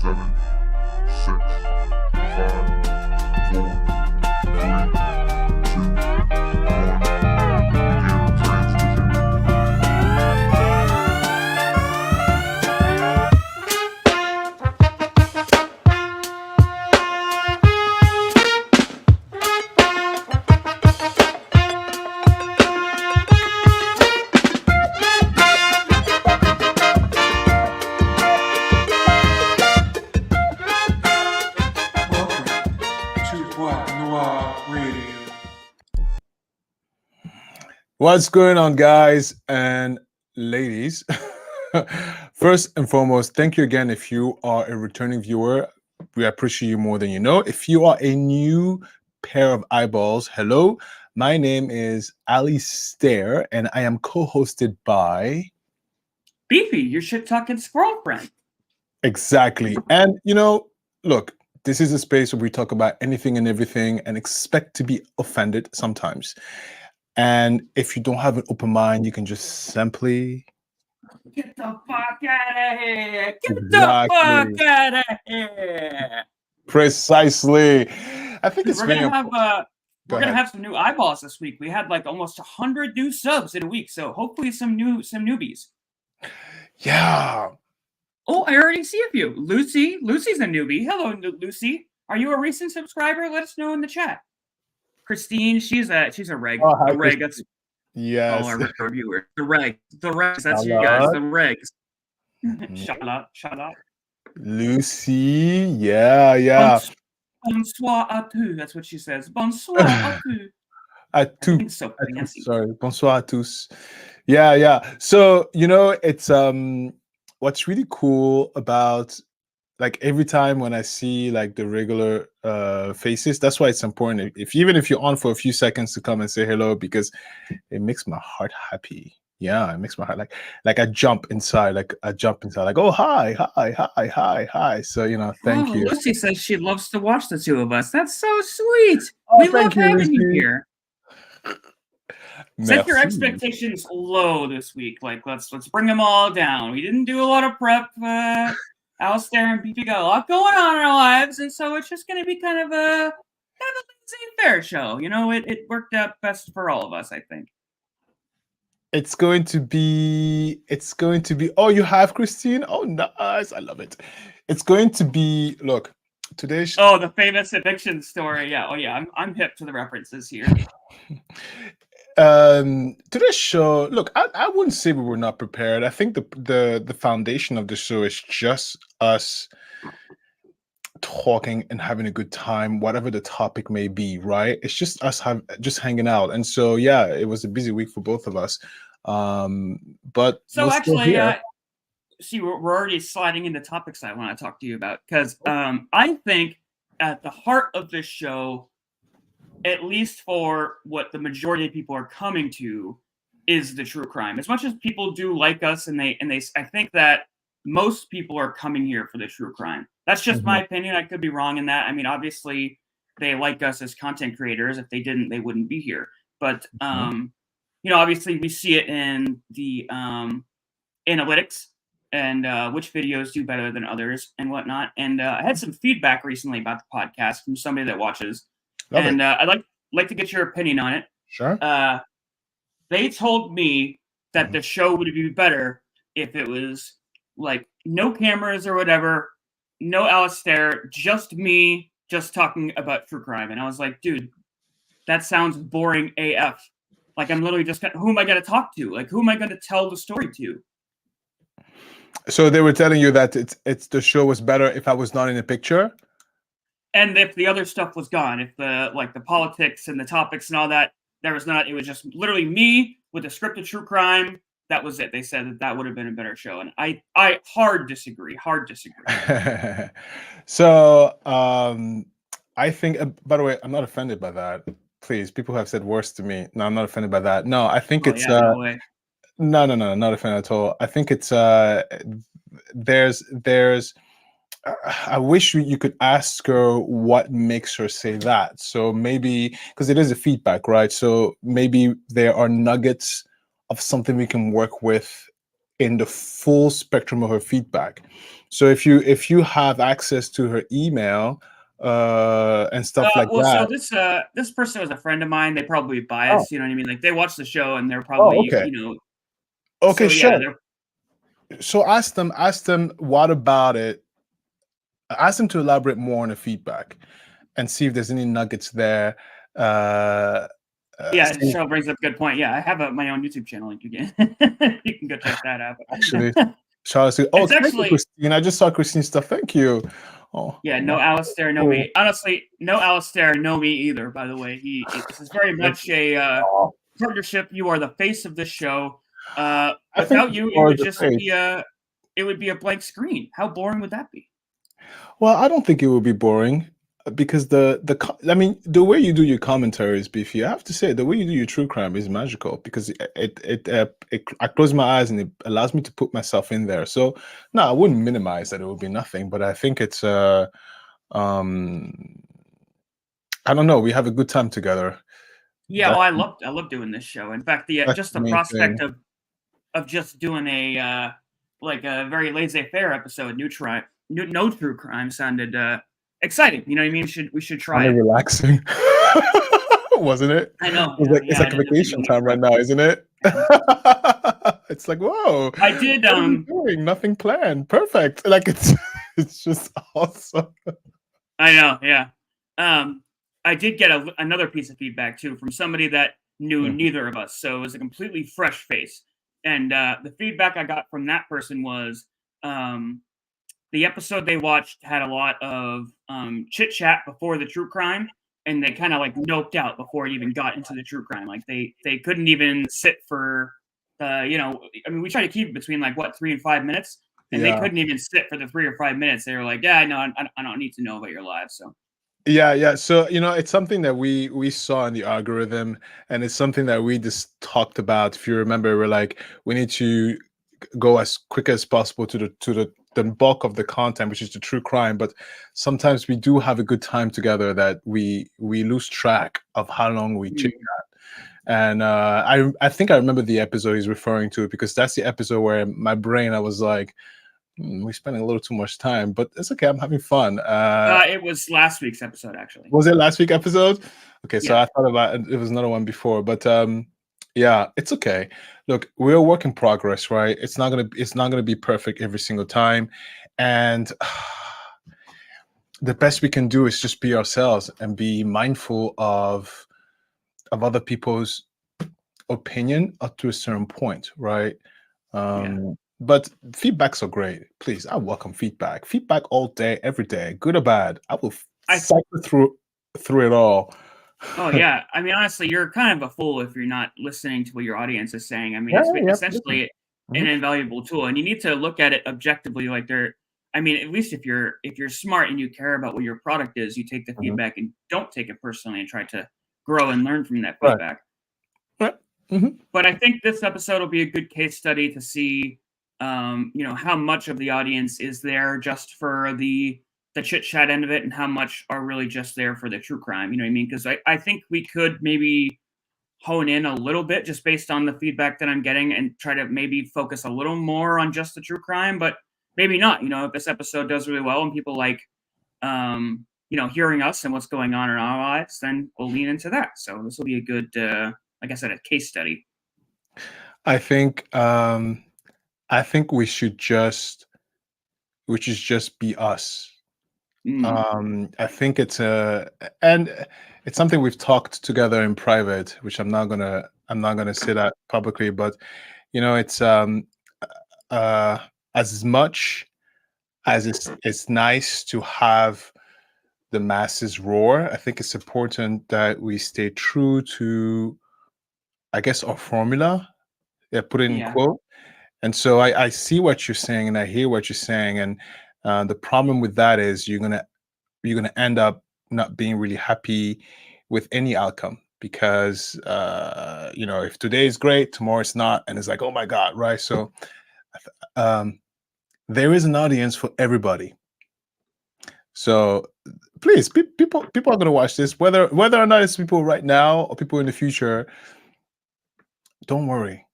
7, 6, 5, 4, 3, 2, 1. Begin transmission. Welcome to Boîte Noire Radio. What's going on, guys and ladies? First and foremost, thank you again if you are a returning viewer. We appreciate you more than you know. If you are a new pair of eyeballs, hello. My name is Ali Stair, and I am co-hosted by... Beefy, your shit-talking squirrel friend. Exactly. And, you know, look, this is a space where we talk about anything and everything and expect to be offended sometimes. And if you don't have an open mind, you can just simply... Get the fuck out of here! Get Exactly. the fuck out of here! Precisely. I think it's We're very gonna have important. Go we're gonna ahead. have some new eyeballs this week. We had like almost 100 new subs in a week, so hopefully some newbies. Yeah. Oh, I already see a few. Lucy's a newbie. Hello, Lucy. Are you a recent subscriber? Let us know in the chat. Christine, she's a reg. Oh, hi, a reg. That's Yes. all our reviewers. The regs. That's you Hello. guys. The regs. Mhm. Shut up. Lucy. Yeah. Bonsoir à tous. That's what she says. Bonsoir à tous. À tous. It's so fancy. Sorry. Bonsoir à tous. Yeah. So, you know, it's what's really cool about, like, every time when I see like the regular faces, that's why it's important even if you're on for a few seconds to come and say hello, because it makes my heart happy. Yeah, it makes my heart like I jump inside, like oh hi. So, you know, thank you. Lucy says she loves to watch the two of us. That's so sweet. Oh, We love thank you, having you Lucy. here. Set your Merci. expectations low this week. Like let's bring them all down. We didn't do a lot of prep. Alistair and Beefy got a lot going on in our lives, and so it's just going to be kind of a lazy fair show. You know, it worked out best for all of us, I think. It's going to be. Oh, you have Christine. Oh, nice. I love it. It's going to be. Look, today's. Oh, the famous eviction story. Yeah. Oh, yeah. I'm hip to the references here. Today's show. Look, I wouldn't say we were not prepared. I think the foundation of the show is just us talking and having a good time, whatever the topic may be, right? It's just us just hanging out. And so, yeah, it was a busy week for both of us. But So we're still actually, here. see, we're already sliding into topics I want to talk to you about, because I think at the heart of this show, at least for what the majority of people are coming to, is the true crime. As much as people do like us, and they, I think that most people are coming here for the true crime. That's just my opinion. I could be wrong in that. I mean, obviously, they like us as content creators. If they didn't, they wouldn't be here. But you know, obviously, we see it in the analytics and which videos do better than others and whatnot. And I had some feedback recently about the podcast from somebody that watches. Love And it. I'd like to get your opinion on it. Sure. They told me that the show would be better if it was like no cameras or whatever, no Alistair, just me, just talking about true crime. And I was like, dude, that sounds boring AF. Like, I'm literally just who am I going to talk to? Like, who am I going to tell the story to? So they were telling you that it's the show was better if I was not in the picture. And if the other stuff was gone, if the politics and the topics and all that, there was not, it was just literally me with a scripted true crime. That was it. They said that would have been a better show. And I hard disagree. So I think, by the way, I'm not offended by that. Please, people have said worse to me. No, I'm not offended by that. No, I think it's no way. no, not offended at all. I think it's there's I wish you could ask her what makes her say that. So maybe, because it is a feedback, right? So maybe there are nuggets of something we can work with in the full spectrum of her feedback. So if you have access to her email and stuff like Well, so that. this person was a friend of mine. They probably Oh, biased, you know what I mean? Like they watch the show and they're oh, probably, okay. you know, Okay, so yeah, sure. they're So ask them what about it. Ask them to elaborate more on the feedback and see if there's any nuggets there. Uh, yeah, see, show brings up a good point. Yeah, I have my own YouTube channel. You can you can go check that out. actually, shout out to It's thank you, actually Christine. I just saw Christine's stuff. Thank you. Oh, yeah, no wow. Alistair, no Cool. me. Honestly, no Alistair, no me either. By the way, this is very much a Oh, partnership. You are the face of this show. I think Without you, it you are would the just face. be a blank screen. How boring would that be? Well, I don't think it will be boring because I mean the way you do your commentaries, Beefy. I have to say the way you do your true crime is magical because I close my eyes and it allows me to put myself in there. So no, I wouldn't minimize that it would be nothing, but I think it's um I don't know. We have a good time together. Yeah, That, oh, I love doing this show. In fact, that's just the the main prospect thing. of just doing a like a very laissez-faire episode, no true crime sounded exciting. You know what I mean? We should try Kind of it. relaxing, wasn't it? I know, It's yeah, like it a ended up being vacation really time right now, productive. isn't it? Yeah. It's like, whoa, I did what are we doing? Nothing planned. Perfect. Like it's it's just awesome. I know, yeah. Um I did get another piece of feedback too from somebody that knew Mhm. neither of us. So it was a completely fresh face. And the feedback I got from that person was um the episode they watched had a lot of chit chat before the true crime, and they kind of like noped out before it even got into the true crime. Like they couldn't even sit for you know, I mean, we try to keep it between like what 3 and 5 minutes, and they Yeah. couldn't even sit for the 3 or 5 minutes. They were like, yeah, no, I don't need to know about your lives. So Yeah, yeah. So, it's something that we saw in the algorithm, and it's something that we just talked about. If you remember, we're like, we need to go as quick as possible to the bulk of the content, which is the true crime. But sometimes we do have a good time together that we lose track of how long we chit. mm, And I think I remember the episode he's referring to because that's the episode where my brain I was like, we're spending a little too much time, but it's okay. I'm having fun. it was last week's episode actually. Was it last week episode? Okay, so Yeah, I thought about it was another one before, but yeah, it's okay. Look, we're a work in progress, right? It's not gonna be perfect every single time, and the best we can do is just be ourselves and be mindful of other people's opinion up to a certain point, right? yeah. But feedbacks are great. Please, I welcome feedback. Feedback all day, every day, good or bad. I will I cycle through it all. Oh yeah, I mean honestly, you're kind of a fool if you're not listening to what your audience is saying. I mean, Yeah, it's yeah, absolutely. essentially an Mhm, invaluable tool, and you need to look at it objectively. Like there, I mean, at least if you're smart and you care about what your product is, you take the mhm. feedback and don't take it personally and try to grow and learn from that Right, feedback. right. Mhm. But I think this episode will be a good case study to see, you know, how much of the audience is there just for the chit chat end of it, and how much are really just there for the true crime. You know what I mean? Because I think we could maybe hone in a little bit just based on the feedback that I'm getting and try to maybe focus a little more on just the true crime, but maybe not. You know, if this episode does really well and people like, you know, hearing us and what's going on in our lives, then we'll lean into that. So this will be a good, like I said, a case study. I think we should just be us. Mm, I think and it's something we've talked together in private, which I'm not gonna say that publicly, but it's uh as much as it's nice to have the masses roar. I think it's important that we stay true to, I guess, our formula. Yeah, put it in yeah. quote. And so I see what you're saying, and I hear what you're saying, and the problem with that is you're gonna end up not being really happy with any outcome because if today is great, tomorrow it's not, and it's like, oh my god, right? So um, there is an audience for everybody. So please, people are gonna watch this, whether or not it's people right now or people in the future. Don't worry,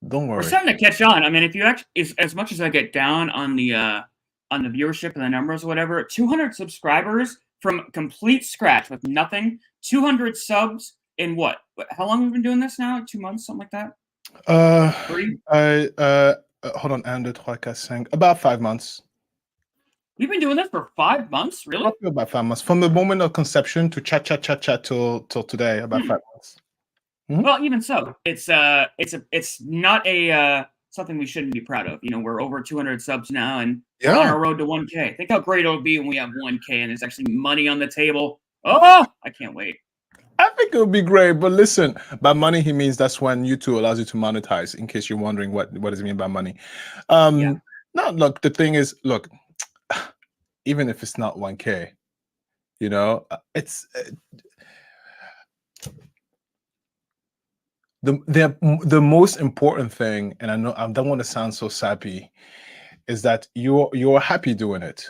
Don't We're worry. starting to catch on. I mean, if you actually, as much as I get down on the viewership and the numbers or whatever, 200 subscribers from complete scratch with nothing, 200 subs in what? How long have we been doing this now? 2 months, something like that? Uh, 3? hold on, 1, 2, 3, 4, 5. About 5 months. We've been doing this for 5 months, really? Roughly about 5 months. From the moment of conception to chat till today, about 5 months. Well, even so, it's not a something we shouldn't be proud of. You know, we're over 200 subs now, and we're on Yeah. our road to 1K. Think how great it'll be when we have 1K and there's actually money on the table. Oh, I can't wait. I think it would be great, but listen, by money he means that's when YouTube allows you to monetize. In case you're wondering what does it mean by money. Yeah. No, look, the thing is, look, even if it's not 1K, you know, it's the most important thing, and I know I don't want to sound so sappy, is that you're happy doing it.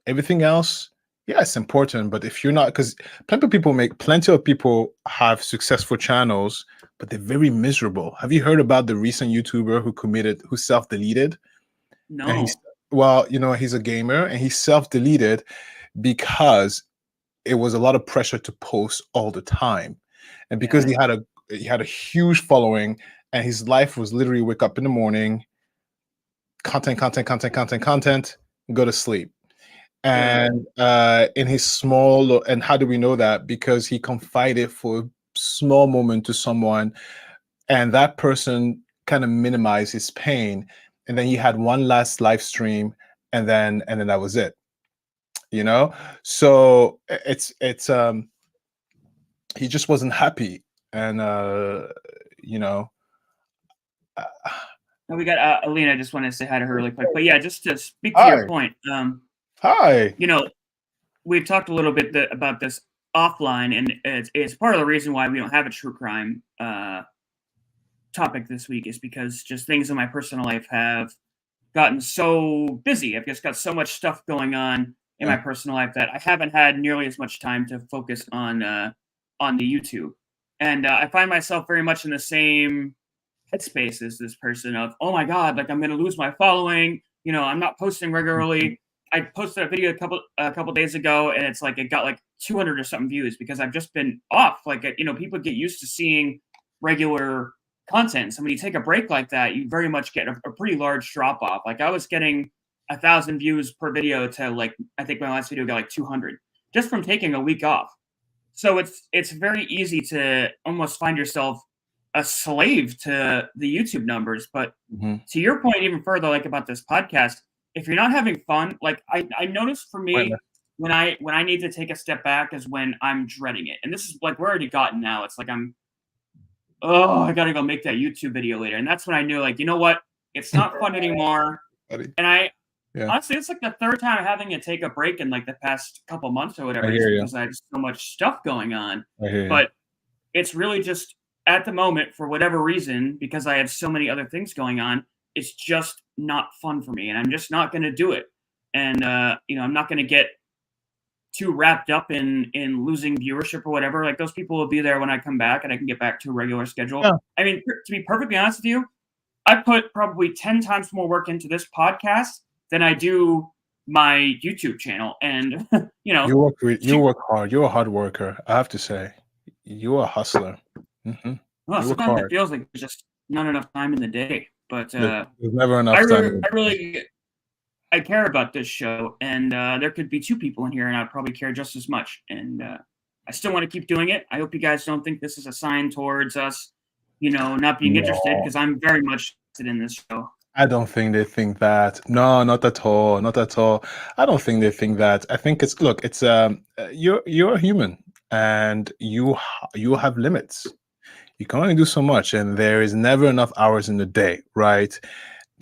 Everything else, yeah, it's important, but if you're not, because plenty of people have successful channels, but they're very miserable. Have you heard about the recent YouTuber who self-deleted? No. And well, you know, he's a gamer and he self-deleted because it was a lot of pressure to post all the time. And because he had a huge following, and his life was literally wake up in the morning, content, go to sleep. And in his small, and how do we know that? Because he confided for a small moment to someone, and that person kind of minimized his pain, and then he had one last live stream, and then that was it. You know, so it's he just wasn't happy, and you know. We got Alina. I just want to say hi to her really quick. But yeah, just to speak to your point. Hi. You know, we've talked a little bit about this offline, and it's part of the reason why we don't have a true crime topic this week is because just things in my personal life have gotten so busy. I've just got so much stuff going on in my personal life that I haven't had nearly as much time to focus on the YouTube. And I find myself very much in the same headspace as this person of, oh my God, like I'm going to lose my following. You know, I'm not posting regularly. I posted a video a couple days ago, and it's like it got like 200 or something views because I've just been off. Like, you know, people get used to seeing regular content. So when you take a break like that, you very much get a pretty large drop off. Like I was getting 1,000 views per video to like, I think my last video got like 200 just from taking a week off. So it's very easy to almost find yourself a slave to the YouTube numbers. But to your point, even further, like about this podcast, if you're not having fun, like I noticed for me, when I need to take a step back is when I'm dreading it. And this is like, we're already gotten now. It's like I gotta go make that YouTube video later. And that's when I knew, like, you know what? It's not fun anymore. And honestly, it's like the third time I'm having to take a break in like the past couple months or whatever, because I have so much stuff going on. But it's really just at the moment, for whatever reason, because I have so many other things going on, it's just not fun for me, and I'm just not going to do it. And you know, I'm not going to get too wrapped up in losing viewership or whatever. Like those people will be there when I come back, and I can get back to a regular schedule. I mean, to be perfectly honest with you, I put probably 10 times more work into this podcast than I do my YouTube channel. And you know, you work hard. You're a hard worker. I have to say, you're a hustler. Well, sometimes it feels like there's just not enough time in the day. But there's never enough time. I care about this show, and there could be 2 people in here, and I'd probably care just as much. And I still want to keep doing it. I hope you guys don't think this is a sign towards us, you know, not being interested, because I'm very much interested in this show. I don't think they think that. No, not at all. Not at all. I don't think they think that. I think it's you're a human, and you have limits. You can only do so much, and there is never enough hours in the day, right?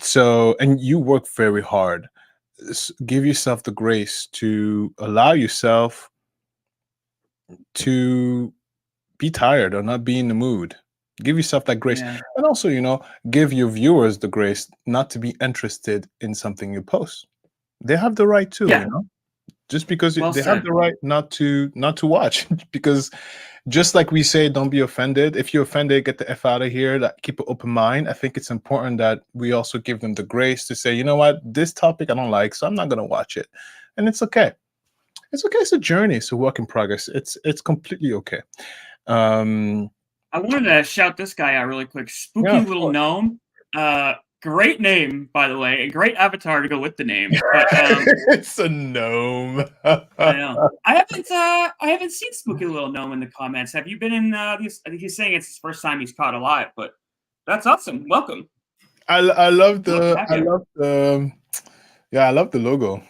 So, and you work very hard. Give yourself the grace to allow yourself to be tired or not be in the mood. Give yourself that grace. And also, you know, give your viewers the grace not to be interested in something you post. They have the right to, you know? just because Well they have said. the right not to watch. Because just like we say, don't be offended. If you're offended, get the F out of here. Like, keep an open mind. I think it's important that we also give them the grace to say, you know what, this topic I don't like, so I'm not gonna watch it. And it's okay. It's okay. It's a journey. It's a work in progress. It's completely okay. I wanted to shout this guy out really quick. Spooky Yeah, of Little course. Gnome. Great name, by the way, and great avatar to go with the name. But It's a gnome. I know I haven't seen Spooky Little Gnome in the comments. Have you been in these? I think he's saying it's his first time he's caught alive, but that's awesome. Welcome. I love Love to the have I you. love the yeah, I love the logo.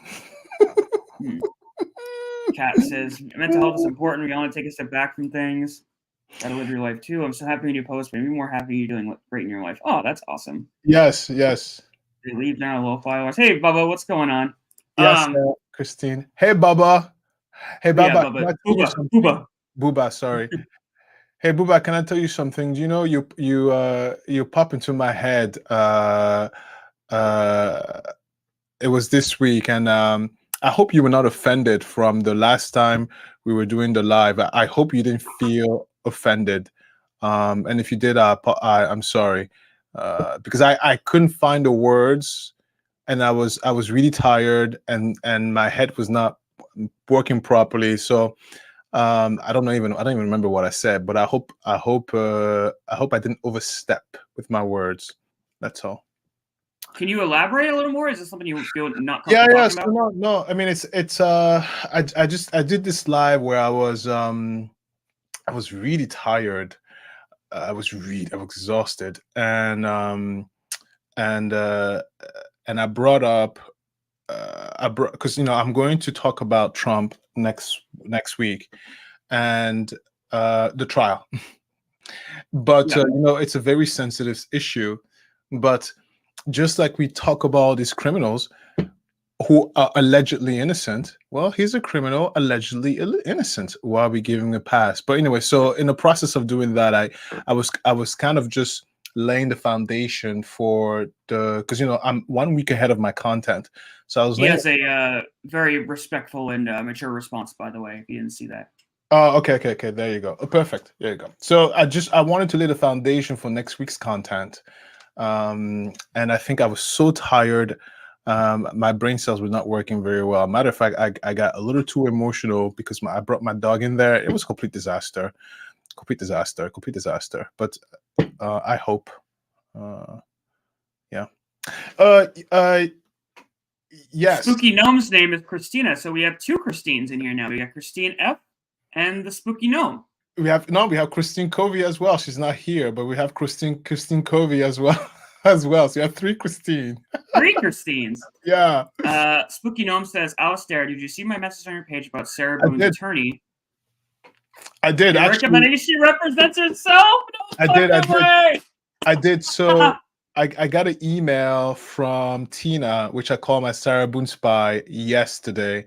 Kat says mental health is important. We only take a step back from things. Gotta live your life too. I'm so happy when you post, but maybe more happy you're doing what's great in your life. Oh, that's awesome. Yes, yes. They leave now low followers. Hey Bubba, what's going on? Yes, Christine. Hey Bubba. Hey Baba, Yeah, can I Bubba. tell you Booba. something? Booba. Booba, sorry. Hey Booba, can I tell you something? Do you know you pop into my head it was this week, and I hope you were not offended from the last time we were doing the live. I hope you didn't feel offended. And if you did, I'm sorry, because I couldn't find the words, and I was really tired, and my head was not working properly. So I don't even remember what I said, but I hope I didn't overstep with my words. That's all. Can you elaborate a little more? Is this something you feel not Yeah, comfortable yeah. talking So about? no. I mean, it's I did this live where I was really tired. I was exhausted, and I brought up because I'm going to talk about Trump next week, and the trial. But Yeah. it's a very sensitive issue. But just like we talk about these criminals who are allegedly innocent, well, he's a criminal allegedly innocent. Why are we giving him a pass? But anyway, so in the process of doing that, I was kind of just laying the foundation for because I'm 1 week ahead of my content, so I was He laying. has a very respectful and mature response, by the way, if you didn't see that. Oh, okay. There you go. Oh, perfect. There you go. So I wanted to lay the foundation for next week's content, and I think I was so tired. My brain cells were not working very well. Matter of fact, I got a little too emotional because I brought my dog in there. It was a complete disaster. But I hope, yeah. Yes. Spooky Gnome's name is Christina, so we have two Christines in here now. We got Christine F and the Spooky Gnome. We have Christine Covey as well. She's not here, but we have Christine Covey as well. So you have three Christine. Three Christines. Yeah. Spooky Gnome says, Alistair, did you see my message on your page about Sarah Boone's attorney? I did. You're Actually, recommending she represents herself? No I did. So I got an email from Tina, which I call my Sarah Boone spy, yesterday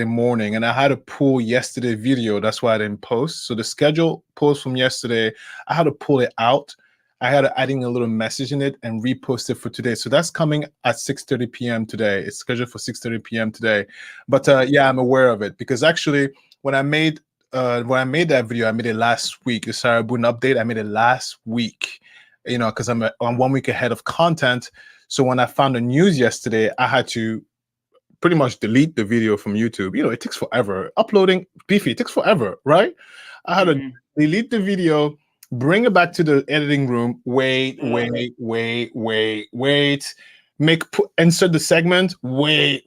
morning, and I had to pull yesterday video. That's why I didn't post. So the schedule post from yesterday, I had to pull it out. I had to adding a little message in it and repost it for today. So that's coming at 6:30 p.m. today. It's scheduled for 6:30 p.m. today. But yeah, I'm aware of it because actually when I made that video, I made it last week. The Sarah Boone update, I made it last week. Because I'm 1 week ahead of content. So when I found the news yesterday, I had to pretty much delete the video from YouTube. It takes forever. Uploading Beefy, it takes forever, right? I had to delete the video, bring it back to the editing room, wait, insert the segment, wait,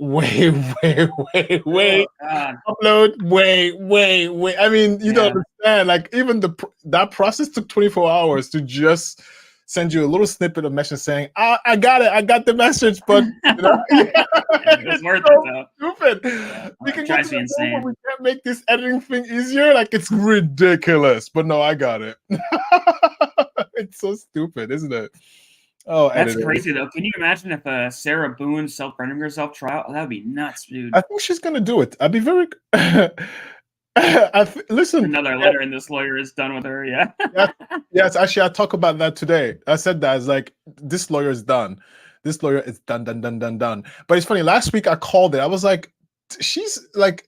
upload, wait. I mean, you don't understand. Like even that process took 24 hours to just send you a little snippet of message saying, I got it, I got the message, but it's worth it though. Stupid. We can get to the point where we can't make this editing thing easier. Like it's ridiculous. But no, I got it. It's so stupid, isn't it? Oh, that's crazy though. Can you imagine if Sarah Boone self-running herself trial? Oh, that would be nuts, dude. I think she's gonna do it. I'd be very listen. Another letter and this lawyer is done with her. Yeah. Yes, actually, I talk about that today. I said that. It's like this lawyer is done. This lawyer is done. But it's funny. Last week I called it. I was like, she's like,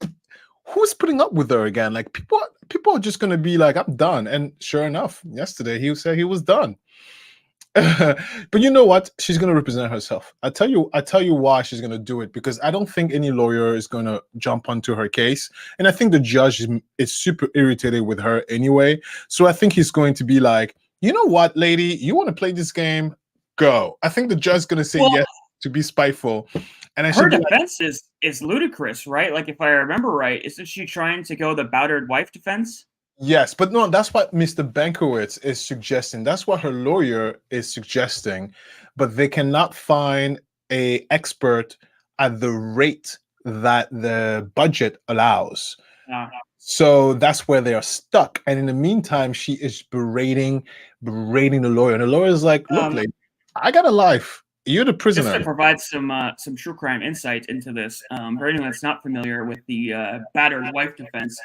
who's putting up with her again? Like people are just gonna be like, I'm done. And sure enough, yesterday he said he was done. But you know what? She's gonna represent herself. I tell you why she's gonna do it, because I don't think any lawyer is gonna jump onto her case, and I think the judge is super irritated with her anyway. So I think he's going to be like, you know what, lady, you want to play this game? Go. I think the judge is gonna say Well, yes to be spiteful, and I her should be like, defense is ludicrous, right? Like, if I remember right, isn't she trying to go the battered wife defense? yes, but no, that's what Mr. Bankowitz is suggesting. That's what her lawyer is suggesting, but they cannot find a expert at the rate that the budget allows. Uh, So that's where they are stuck. And in the meantime, she is berating the lawyer. And the lawyer is like, look, Um, lady, I got a life. You're the just prisoner. to provide some true crime insight into this, for anyone that's not familiar with the battered wife defense,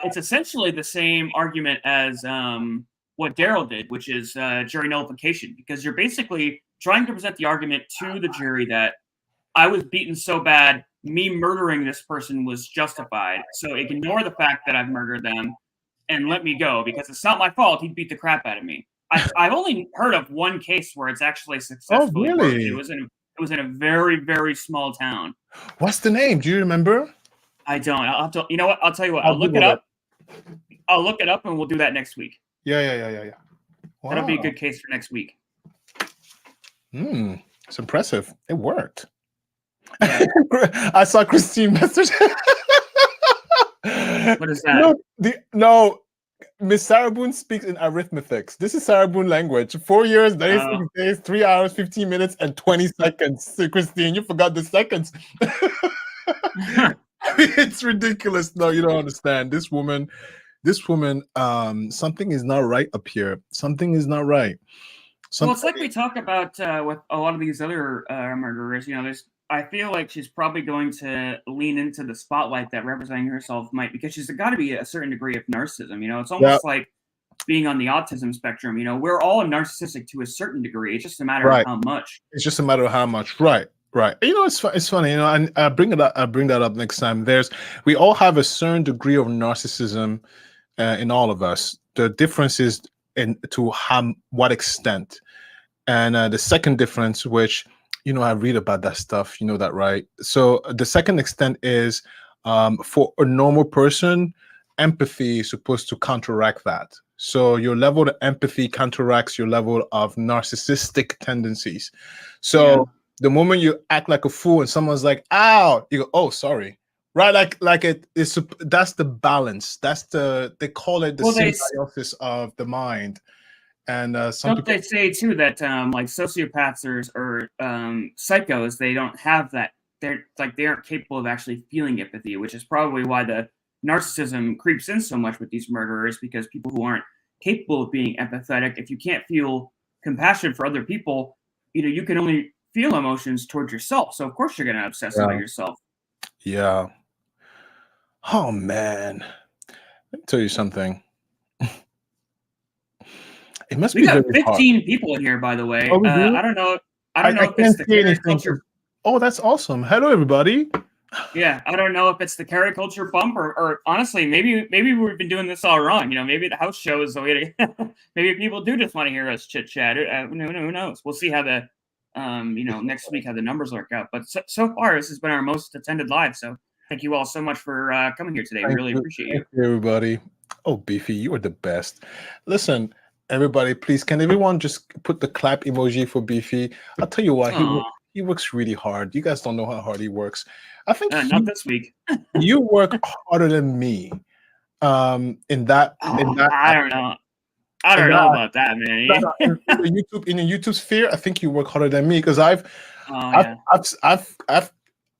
it's essentially the same argument as what Daryl did, which is jury nullification, because you're basically trying to present the argument to the jury that I was beaten so bad, me murdering this person was justified. So ignore the fact that I've murdered them and let me go, because it's not my fault. He beat the crap out of me. I've only heard of one case where it's actually successfully worked. really? It was in a very, very small town. What's the name? Do you remember? I don't. I'll have to, you know what? I'll tell you what. I'll I'll look it Google up. I'll look it up, and we'll do that next week. Yeah. That'll be a Wow. good case for next week. It's impressive. It worked. Yeah. I saw Christine message. What is that? No, Miss Sarah Boone speaks in arithmetics. This is Sarah Boone language. 4 years, 96 days, 3 hours, 15 minutes, and 20 seconds. So, Christine, you forgot the seconds. It's ridiculous. No, you don't understand. This woman, something is not right up here. Something is not right. Well, it's like we talk about with a lot of these other murderers. You know, I feel like she's probably going to lean into the spotlight that representing herself might, because she's got to be a certain degree of narcissism. You know, it's almost like being on the autism spectrum. You know, we're all narcissistic to a certain degree. It's just a matter of how much. It's just a matter of how much. Right. You know, it's funny. You know, and I bring that up next time. We all have a certain degree of narcissism in all of us. The difference is to what extent. And the second difference, which, you know, I read about that stuff, you know that, right? So the second extent is for a normal person, empathy is supposed to counteract that. So your level of empathy counteracts your level of narcissistic tendencies. So the moment you act like a fool and someone's like, ow, you go, oh, sorry. Right, that's the balance. They call it the symbiosis of the mind. And They say too that like sociopaths or psychos, they don't have that. They aren't capable of actually feeling empathy, which is probably why the narcissism creeps in so much with these murderers, because people who aren't capable of being empathetic, if you can't feel compassion for other people, you know, you can only feel emotions towards yourself. So of course you're going to obsess about yourself. Yeah. Oh man, let me tell you something. It must be got very 15 hard. people in here, by the way. Oh, I don't know. I don't know if it's the cariculture. Oh, that's awesome. Hello, everybody. Yeah, I don't know if it's the cariculture bump or honestly, maybe we've been doing this all wrong. You know, maybe the house show is the way to. Maybe people do just want to hear us chit chat. Who knows? We'll see how the next week how the numbers work out. But so far, this has been our most attended live. So thank you all so much for coming here today. We really appreciate you. Thank you, everybody. Oh, Beefy, you are the best. Listen, everybody, please, can everyone just put the clap emoji for Beefy? I'll tell you what, he works really hard. You guys don't know how hard he works. I think not this week. You work harder than me. In that. I don't know. I don't know about that, man. in the YouTube sphere, I think you work harder than me, because I've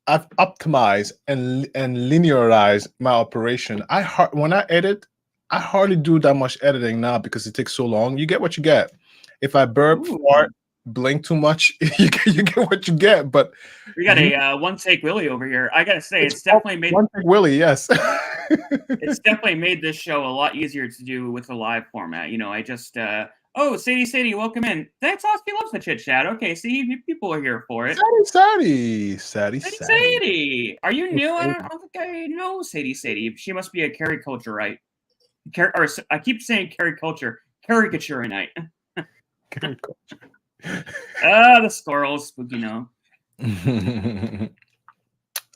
optimized and linearized my operation. When I edit, I hardly do that much editing now because it takes so long. You get what you get. If I burp, fart, blink too much, you get what you get. But we got a one take Willie over here. I gotta say, it's definitely made one take Willie. Yes, it's definitely made this show a lot easier to do with the live format. You know, I Oh, Sadie, welcome in. That's awesome. He loves the chit chat. Okay, see, people are here for it. Sadie. Are you new? I don't think I know Sadie. She must be a caricaturite. I keep saying caricature night. The squirrels, spooky no.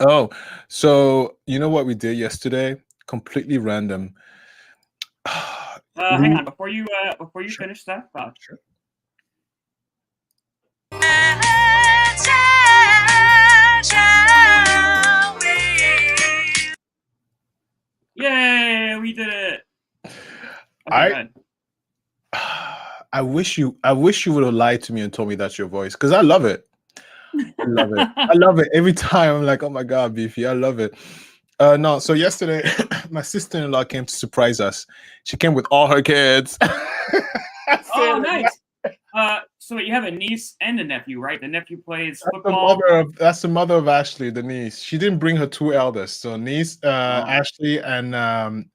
Oh, so you know what we did yesterday? Completely random. Hang on, before you finish that thought. Sure. Yay, we did it. Okay, I wish you would have lied to me and told me that's your voice, because I love it. I love it. I love it every time. I'm like, oh my god, Beefy, I love it. No, so yesterday my sister-in-law came to surprise us. She came with all her kids. Oh, nice. So you have a niece and a nephew, right? The nephew plays football. That's the mother of Ashley, the niece. She didn't bring her two eldest. So niece, Ashley and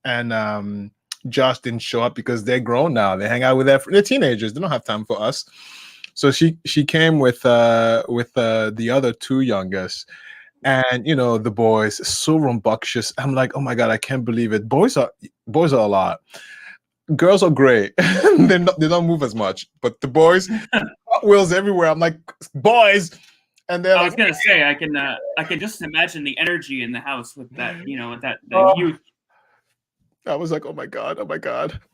Josh didn't show up because they're grown now. They hang out with they're teenagers. They don't have time for us. So she came with the other two youngest. And you know, the boys, so rambunctious. I'm like, oh my god, I can't believe it. Boys are a lot. Girls are great. they don't move as much, but the boys, Hot Wheels everywhere. I'm like, boys, and then I was gonna say, I can just imagine the energy in the house with that, with that youth. I was like, oh my god.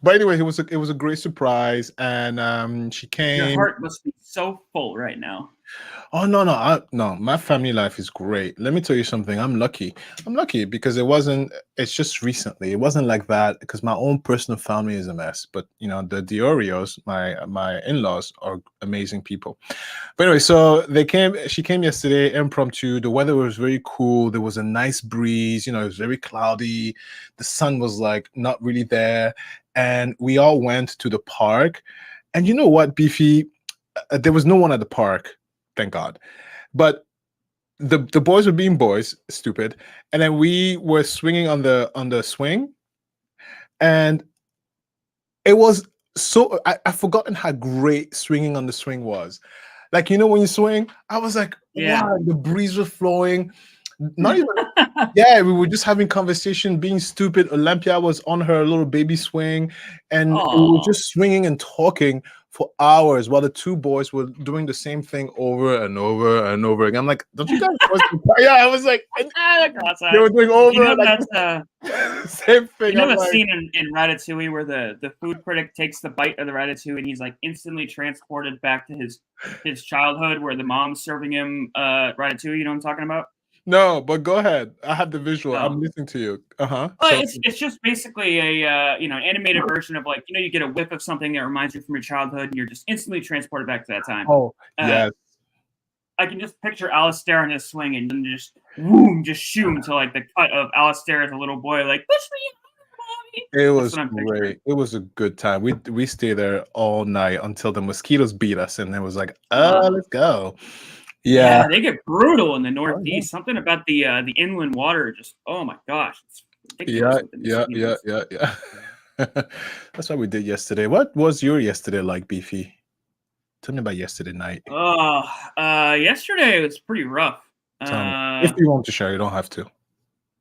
But anyway, it was a great surprise, and she came. Your heart must be so full right now. Oh no, my family life is great. Let me tell you something. I'm lucky because it's just recently. It wasn't like that because my own personal family is a mess. But you know, the Diorios, my in-laws, are amazing people. But anyway, so she came yesterday, impromptu. The weather was very cool. There was a nice breeze, you know, it was very cloudy. The sun was like not really there. And we all went to the park. And you know what, Beefy? There was no one at the park. Thank God. But the boys were being boys, stupid. And then we were swinging on the swing. And it was so I've forgotten how great swinging on the swing was. Like, you know, when you swing, I was like, wow, the breeze was flowing. Not even we were just having conversation, being stupid. Olympia was on her little baby swing, and we were just swinging and talking for hours while the two boys were doing the same thing over and over and over again. I'm like, don't you guys? I was like, they were doing over. You know, same thing. You know the scene in Ratatouille where the food critic takes the bite of the ratatouille and he's like instantly transported back to his childhood where the mom's serving him ratatouille. You know what I'm talking about? No, but go ahead. I have the visual. I'm listening to you. Well, it's just basically an animated version of, like, you know, you get a whiff of something that reminds you from your childhood and you're just instantly transported back to that time. Oh, yes. I can just picture Alistair on his swing and then just shoot him to like the cut of Alistair as a little boy, like, push me. It was great. It was a good time. We stayed there all night until the mosquitoes beat us, and it was like, let's go. Yeah, they get brutal in the Northeast. Something about the inland water, just oh my gosh, it's ridiculous. Yeah. That's what we did yesterday. What was your yesterday like, Beefy? Tell me about yesterday night. Yesterday was pretty rough. If you want to share, you don't have to.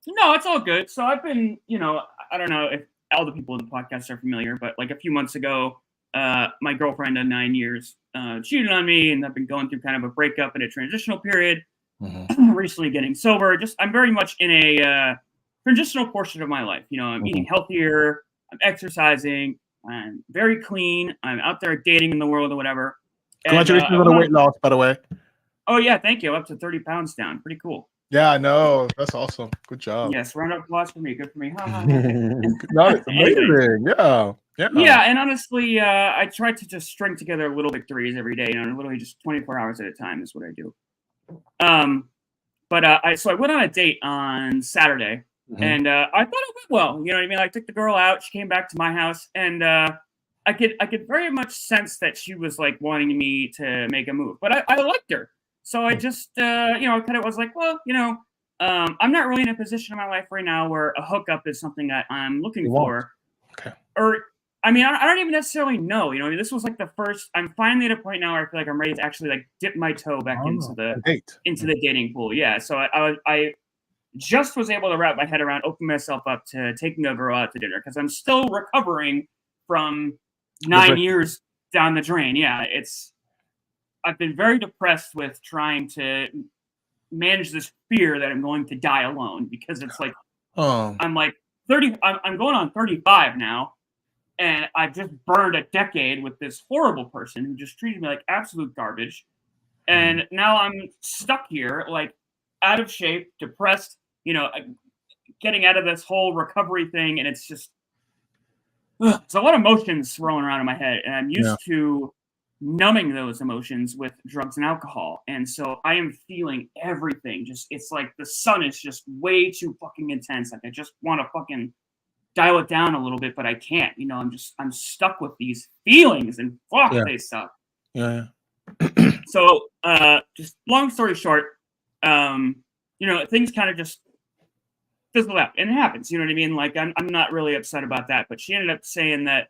No, it's all good. So I've been, I don't know if all the people in the podcast are familiar, but like a few months ago, my girlfriend of 9 years cheated on me, and I've been going through kind of a breakup and a transitional period. Recently getting sober. I'm very much in a transitional portion of my life. You know, I'm eating healthier, I'm exercising, I'm very clean, I'm out there dating in the world or whatever. Congratulations on the weight loss, by the way. Oh yeah, thank you. Up to 30 pounds down. Pretty cool. Yeah, I know. That's awesome. Good job. Yes, round of applause for me. Good for me. No, it's amazing. Yeah, and honestly, I try to just string together little victories every day. Literally just 24 hours at a time is what I do. But I went on a date on Saturday, and I thought it went well. You know what I mean? I took the girl out. She came back to my house, and I could very much sense that she was like wanting me to make a move. But I liked her. So I just, kind of was like, well, I'm not really in a position in my life right now where a hookup is something that I'm looking for. Okay. Or I mean, I don't even necessarily know. You know, this was like the first. I'm finally at a point now where I feel like I'm ready to actually like dip my toe back into a date. the dating pool. Yeah. So I just was able to wrap my head around, open myself up to taking a girl out to dinner because I'm still recovering from 9 years down the drain. Yeah, I've been very depressed with trying to manage this fear that I'm going to die alone because it's like Oh, I'm like 30. I'm going on 35 now, and I've just burned a decade with this horrible person who just treated me like absolute garbage. And now I'm stuck here, like out of shape, depressed, getting out of this whole recovery thing. And it's just, it's a lot of emotions rolling around in my head. And I'm yeah. used to numbing those emotions with drugs and alcohol. And so I am feeling everything. Just, it's like the sun is just way too fucking intense. Like I just want to fucking dial it down a little bit, but I can't. I'm stuck with these feelings, and fuck, Yeah. they suck. Yeah. So, just long story short, things kind of just fizzled out, and it happens. You know what I mean? Like, I'm not really upset about that, but she ended up saying that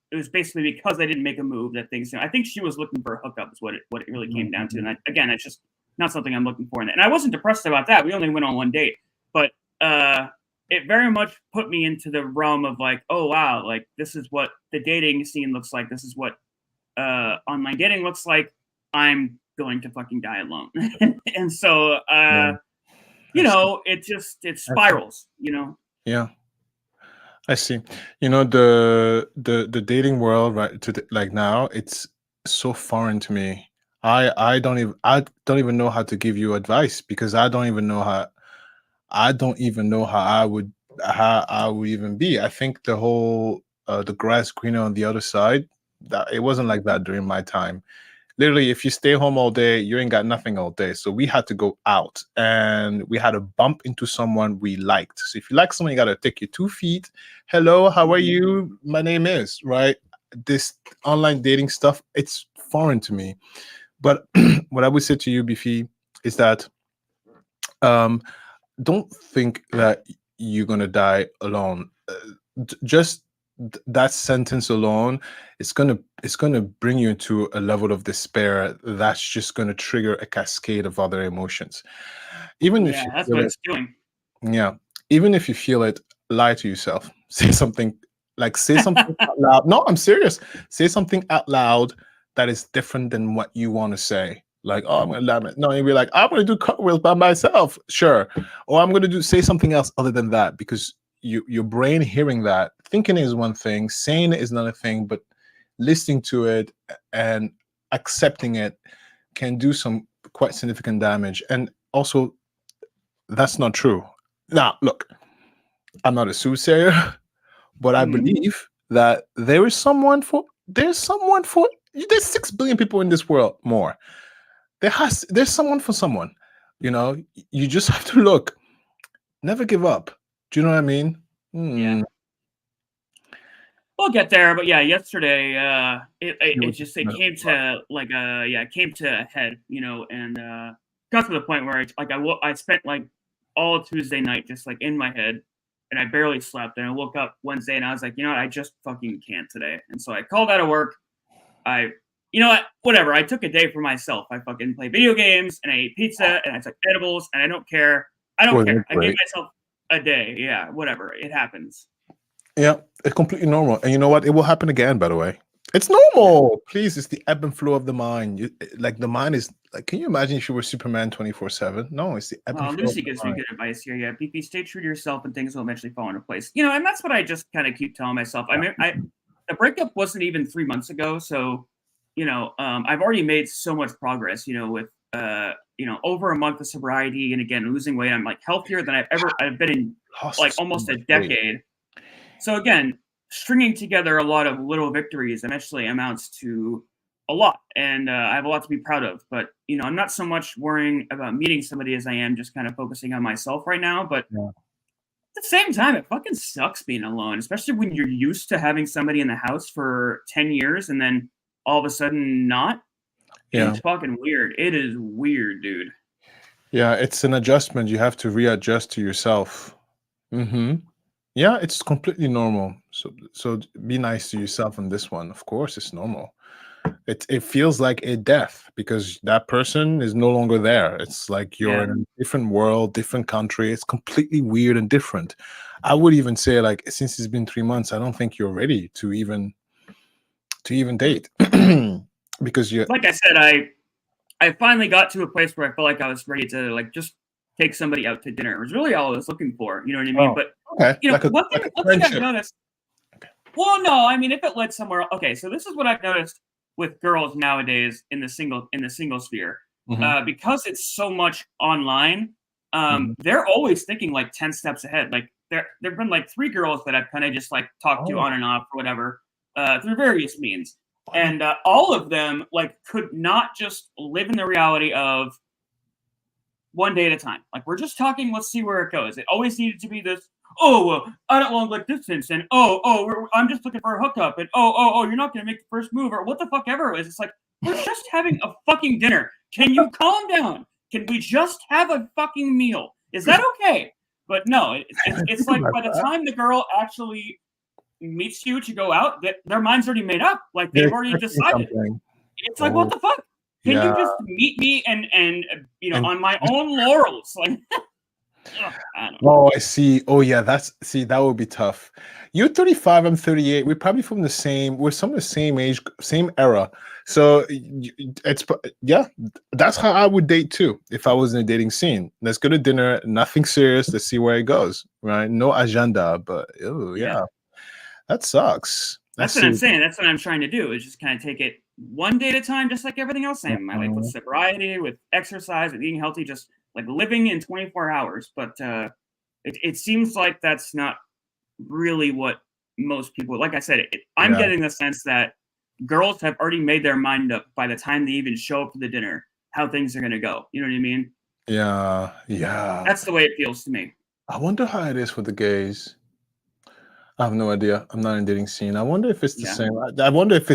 it was basically because I didn't make a move that things. I think she was looking for a hookup, is what it really came down to. And again, it's just not something I'm looking for. And I wasn't depressed about that. We only went on one date, but it very much put me into the realm of like, oh wow, like this is what the dating scene looks like. This is what online dating looks like. I'm going to fucking die alone. And so it spirals, Yeah, I see. The dating world right like now, it's so foreign to me. I don't even know how to give you advice because I don't even know how how I would even be. I think the whole the grass greener on the other side, that it wasn't like that during my time. Literally, if you stay home all day, you ain't got nothing all day. So we had to go out and we had to bump into someone we liked. So if you like someone, you got to take your 2 feet. Hello, how are you? My name is, right? This online dating stuff, it's foreign to me. But what I would say to you, Biffy, is that don't think that you're going to die alone. Just that sentence alone, it's gonna bring you into a level of despair that's just gonna trigger a cascade of other emotions. Even if you that's feel what it, it's doing. yeah, even if you feel it, lie to yourself. Say something say something out loud. No, I'm serious. Say something out loud that is different than what you want to say. Like, oh, I'm gonna lie. No, you'll be like, I'm gonna do cartwheels by myself. Sure. Or I'm gonna say something else other than that because your brain hearing that, thinking is one thing, saying it is another thing, but listening to it and accepting it can do some quite significant damage. And also, that's not true. Now, look, I'm not a soothsayer, but I believe that there's someone for there's 6 billion people in this world more. There's someone for someone. You just have to look. Never give up. Do you know what I mean? Yeah. We'll get there, but yeah, yesterday it came to like it came to a head, and got to the point where I spent like all Tuesday night just like in my head, and I barely slept, and I woke up Wednesday and I was like, you know what, I just fucking can't today, and so I called out of work. Whatever. I took a day for myself. I fucking played video games and I ate pizza and I took edibles and I don't care. I don't care. I gave myself a day. Yeah, whatever. It happens. Yeah, it's completely normal. And you know what? It will happen again, by the way. It's normal. Please, it's the ebb and flow of the mind. Like the mind is like, can you imagine if you were Superman 24/7? No, it's the ebb and flow. Lucy gives me good advice here. Yeah, BP, stay true to yourself and things will eventually fall into place. And that's what I just kind of keep telling myself. I mean, the breakup wasn't even 3 months ago. So, I've already made so much progress, with over a month of sobriety and again losing weight. I'm like healthier than I've been in like almost a decade. So again, stringing together a lot of little victories eventually amounts to a lot, and I have a lot to be proud of. But I'm not so much worrying about meeting somebody as I am just kind of focusing on myself right now. But at the same time, it fucking sucks being alone, especially when you're used to having somebody in the house for 10 years and then all of a sudden not. Yeah. It's fucking weird. It is weird, dude. Yeah, it's an adjustment. You have to readjust to yourself. Yeah, it's completely normal. So be nice to yourself on this one. Of course, it's normal. It feels like a death because that person is no longer there. It's like you're Yeah. in a different world, different country. It's completely weird and different. I would even say, like, since it's been 3 months, I don't think you're ready to even date because you. Like I said, I finally got to a place where I felt like I was ready to like just take somebody out to dinner. It was really all I was looking for. You know what I mean? Oh, But okay, you know, like a one like thing a I've friendship. noticed. Well, no, I mean, if it led somewhere, okay. So this is what I've noticed with girls nowadays in the single sphere, Mhm, because it's so much online. mhm. They're always thinking like 10 steps ahead. Like there've been like 3 girls that I've kind of just like talked to Oh, on and off or whatever, through various means, funny. and all of them like could not just live in the reality of one day at a time. Like we're just talking. Let's see where it goes. It always needed to be this. Oh, well, I don't want like distance, and I'm just looking for a hookup, and you're not gonna make the first move, or what the fuck ever it is. It's like we're just having a fucking dinner. Can you calm down? Can we just have a fucking meal? Is that okay? But no, it's Think like about by the that. time the girl actually meets you to go out, their mind's already made up. Like They're they've already expecting decided. something. It's like what Oh, the fuck? Can yeah, you just meet me and and on my own laurels? Like I don't know. oh, I see. Oh, yeah, that would be tough. You're 35, I'm 38. We're probably from the same, we're some of the same age, same era. So yeah, that's how I would date too if I was in a dating scene. Let's go to dinner, nothing serious. Let's see where it goes, right? No agenda, but oh, Yeah. yeah, that sucks. Let's That's what see. I'm saying. That's what I'm trying to do is just kind of take it one day at a time, just like everything else in my life with Mhm. sobriety, with exercise, with eating healthy, just like living in 24 hours. But it seems like that's not really what most people, like I said, I'm Yeah, getting the sense that girls have already made their mind up by the time they even show up for the dinner, how things are going to go. You know what I mean? yeah, yeah. That's the way it feels to me. I wonder how it is for the gays. I have no idea. I'm not in dating scene. I wonder if it's the Yeah. same. I wonder if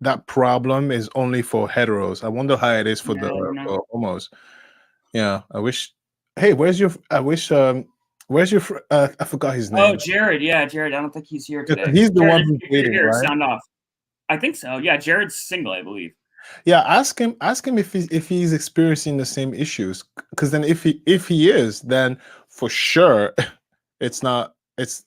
that problem is only for heteros. I wonder how it is for Yeah, the I don't know. for homos. Yeah, I wish. Hey, where's your? I wish. Where's your? I forgot his Oh, name. Jared. Yeah, Jared. I don't think he's here Yeah, 'cause today. he's the Jared, one who's if you're dating, here, right? sound off. I think so. Yeah, Jared's single, I believe. Yeah, ask him. Ask him if he's experiencing the same issues. Because then if he is, then for sure, it's not. It's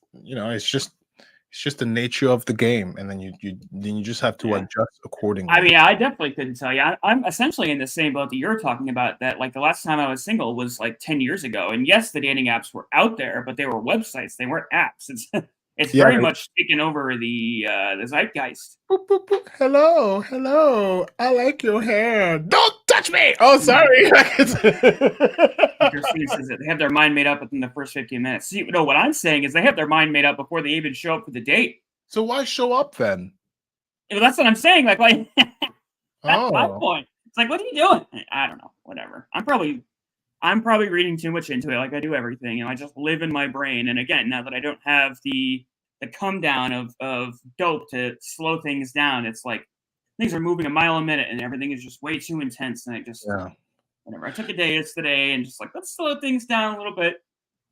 just the nature of the game, and then you just have to Yeah. adjust I accordingly. mean, I definitely couldn't tell you. I'm essentially in the same boat that you're talking about. That like the last time I was single was like 10 years ago, and yes, the dating apps were out there, but they were websites. They weren't apps. It's Yeah. very much taken over the zeitgeist. Boop, boop, boop. Hello, hello. I like your hair. Don't touch me. Oh, sorry. Christine says that they have their mind made up within the first 15 minutes. See, no, what I'm saying is they have their mind made up before they even show up for the date. So why show up then? Well, that's what I'm saying. Like that's my Oh, point. It's like, what are you doing? I don't know. Whatever. I'm probably reading too much into it, like I do everything, and I just live in my brain. And again, now that I don't have the come down of dope to slow things down, it's like things are moving a mile a minute, and everything is just way too intense. And I just yeah. whatever. I took a day yesterday, and just like let's slow things down a little bit,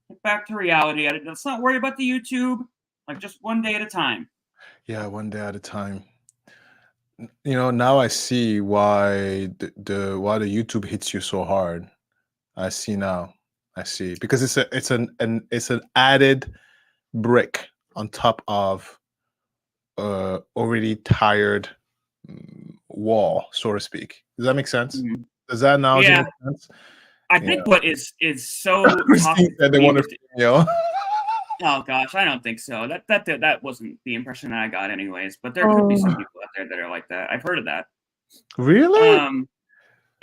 get back to reality. Let's not worry about the YouTube, like just one day at a time. Yeah, one day at a time. Now I see why the YouTube hits you so hard. I see now. I see because it's an added brick on top of already tired wall, so to speak. Does that make sense? Mhm. Does that analogy Yeah, make sense? I Yeah. think what is so Christine toxic said to they me want with to female. oh gosh, I don't think so. That wasn't the impression that I got, anyways. But there could be some Oh, people out there that are like that. I've heard of that. really? Um,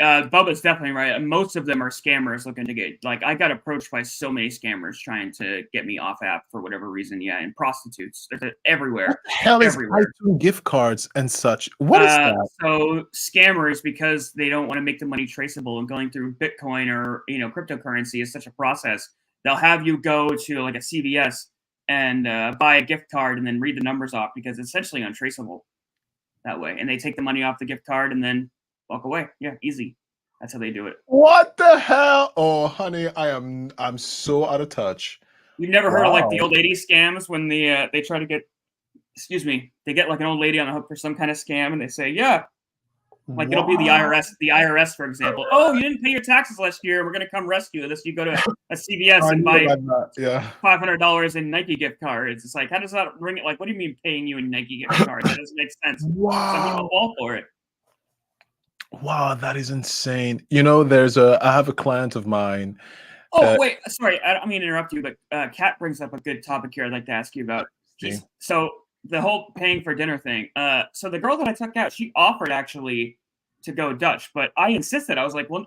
Bubba's definitely right. Most of them are scammers looking to get like I got approached by so many scammers trying to get me off app for whatever reason. Yeah, and prostitutes. They're What everywhere, the hell is everywhere. iTunes gift cards and such? What is that? So scammers, because they don't want to make the money traceable and going through Bitcoin or cryptocurrency is such a process. They'll have you go to like a CVS and buy a gift card and then read the numbers off because it's essentially untraceable that way. And they take the money off the gift card and then walk away. Yeah, easy. That's how they do it. What the hell? Oh, honey, I'm so out of touch. You've never heard of like the Wow. old lady scams when they try to get, excuse me, they get like an old lady on the hook for some kind of scam, and they say, yeah, like it'll be the Wow. IRS, for example. Oh, you didn't pay your taxes last year. We're gonna come rescue this. You go to a CVS I and knew buy about that. Yeah. $500 in Nike gift cards. It's like, how does that ring it? Like, what do you mean paying you in Nike gift cards? That doesn't make sense. Some people Wow. fall for it. Wow, that is insane. I have a client of mine. Oh, Uh, wait, sorry, I don't mean to interrupt you, but Kat brings up a good topic here I'd like to ask you about. see. So the whole paying for dinner thing. So the girl that I took out, she offered actually to go Dutch, but I insisted. I was like, well,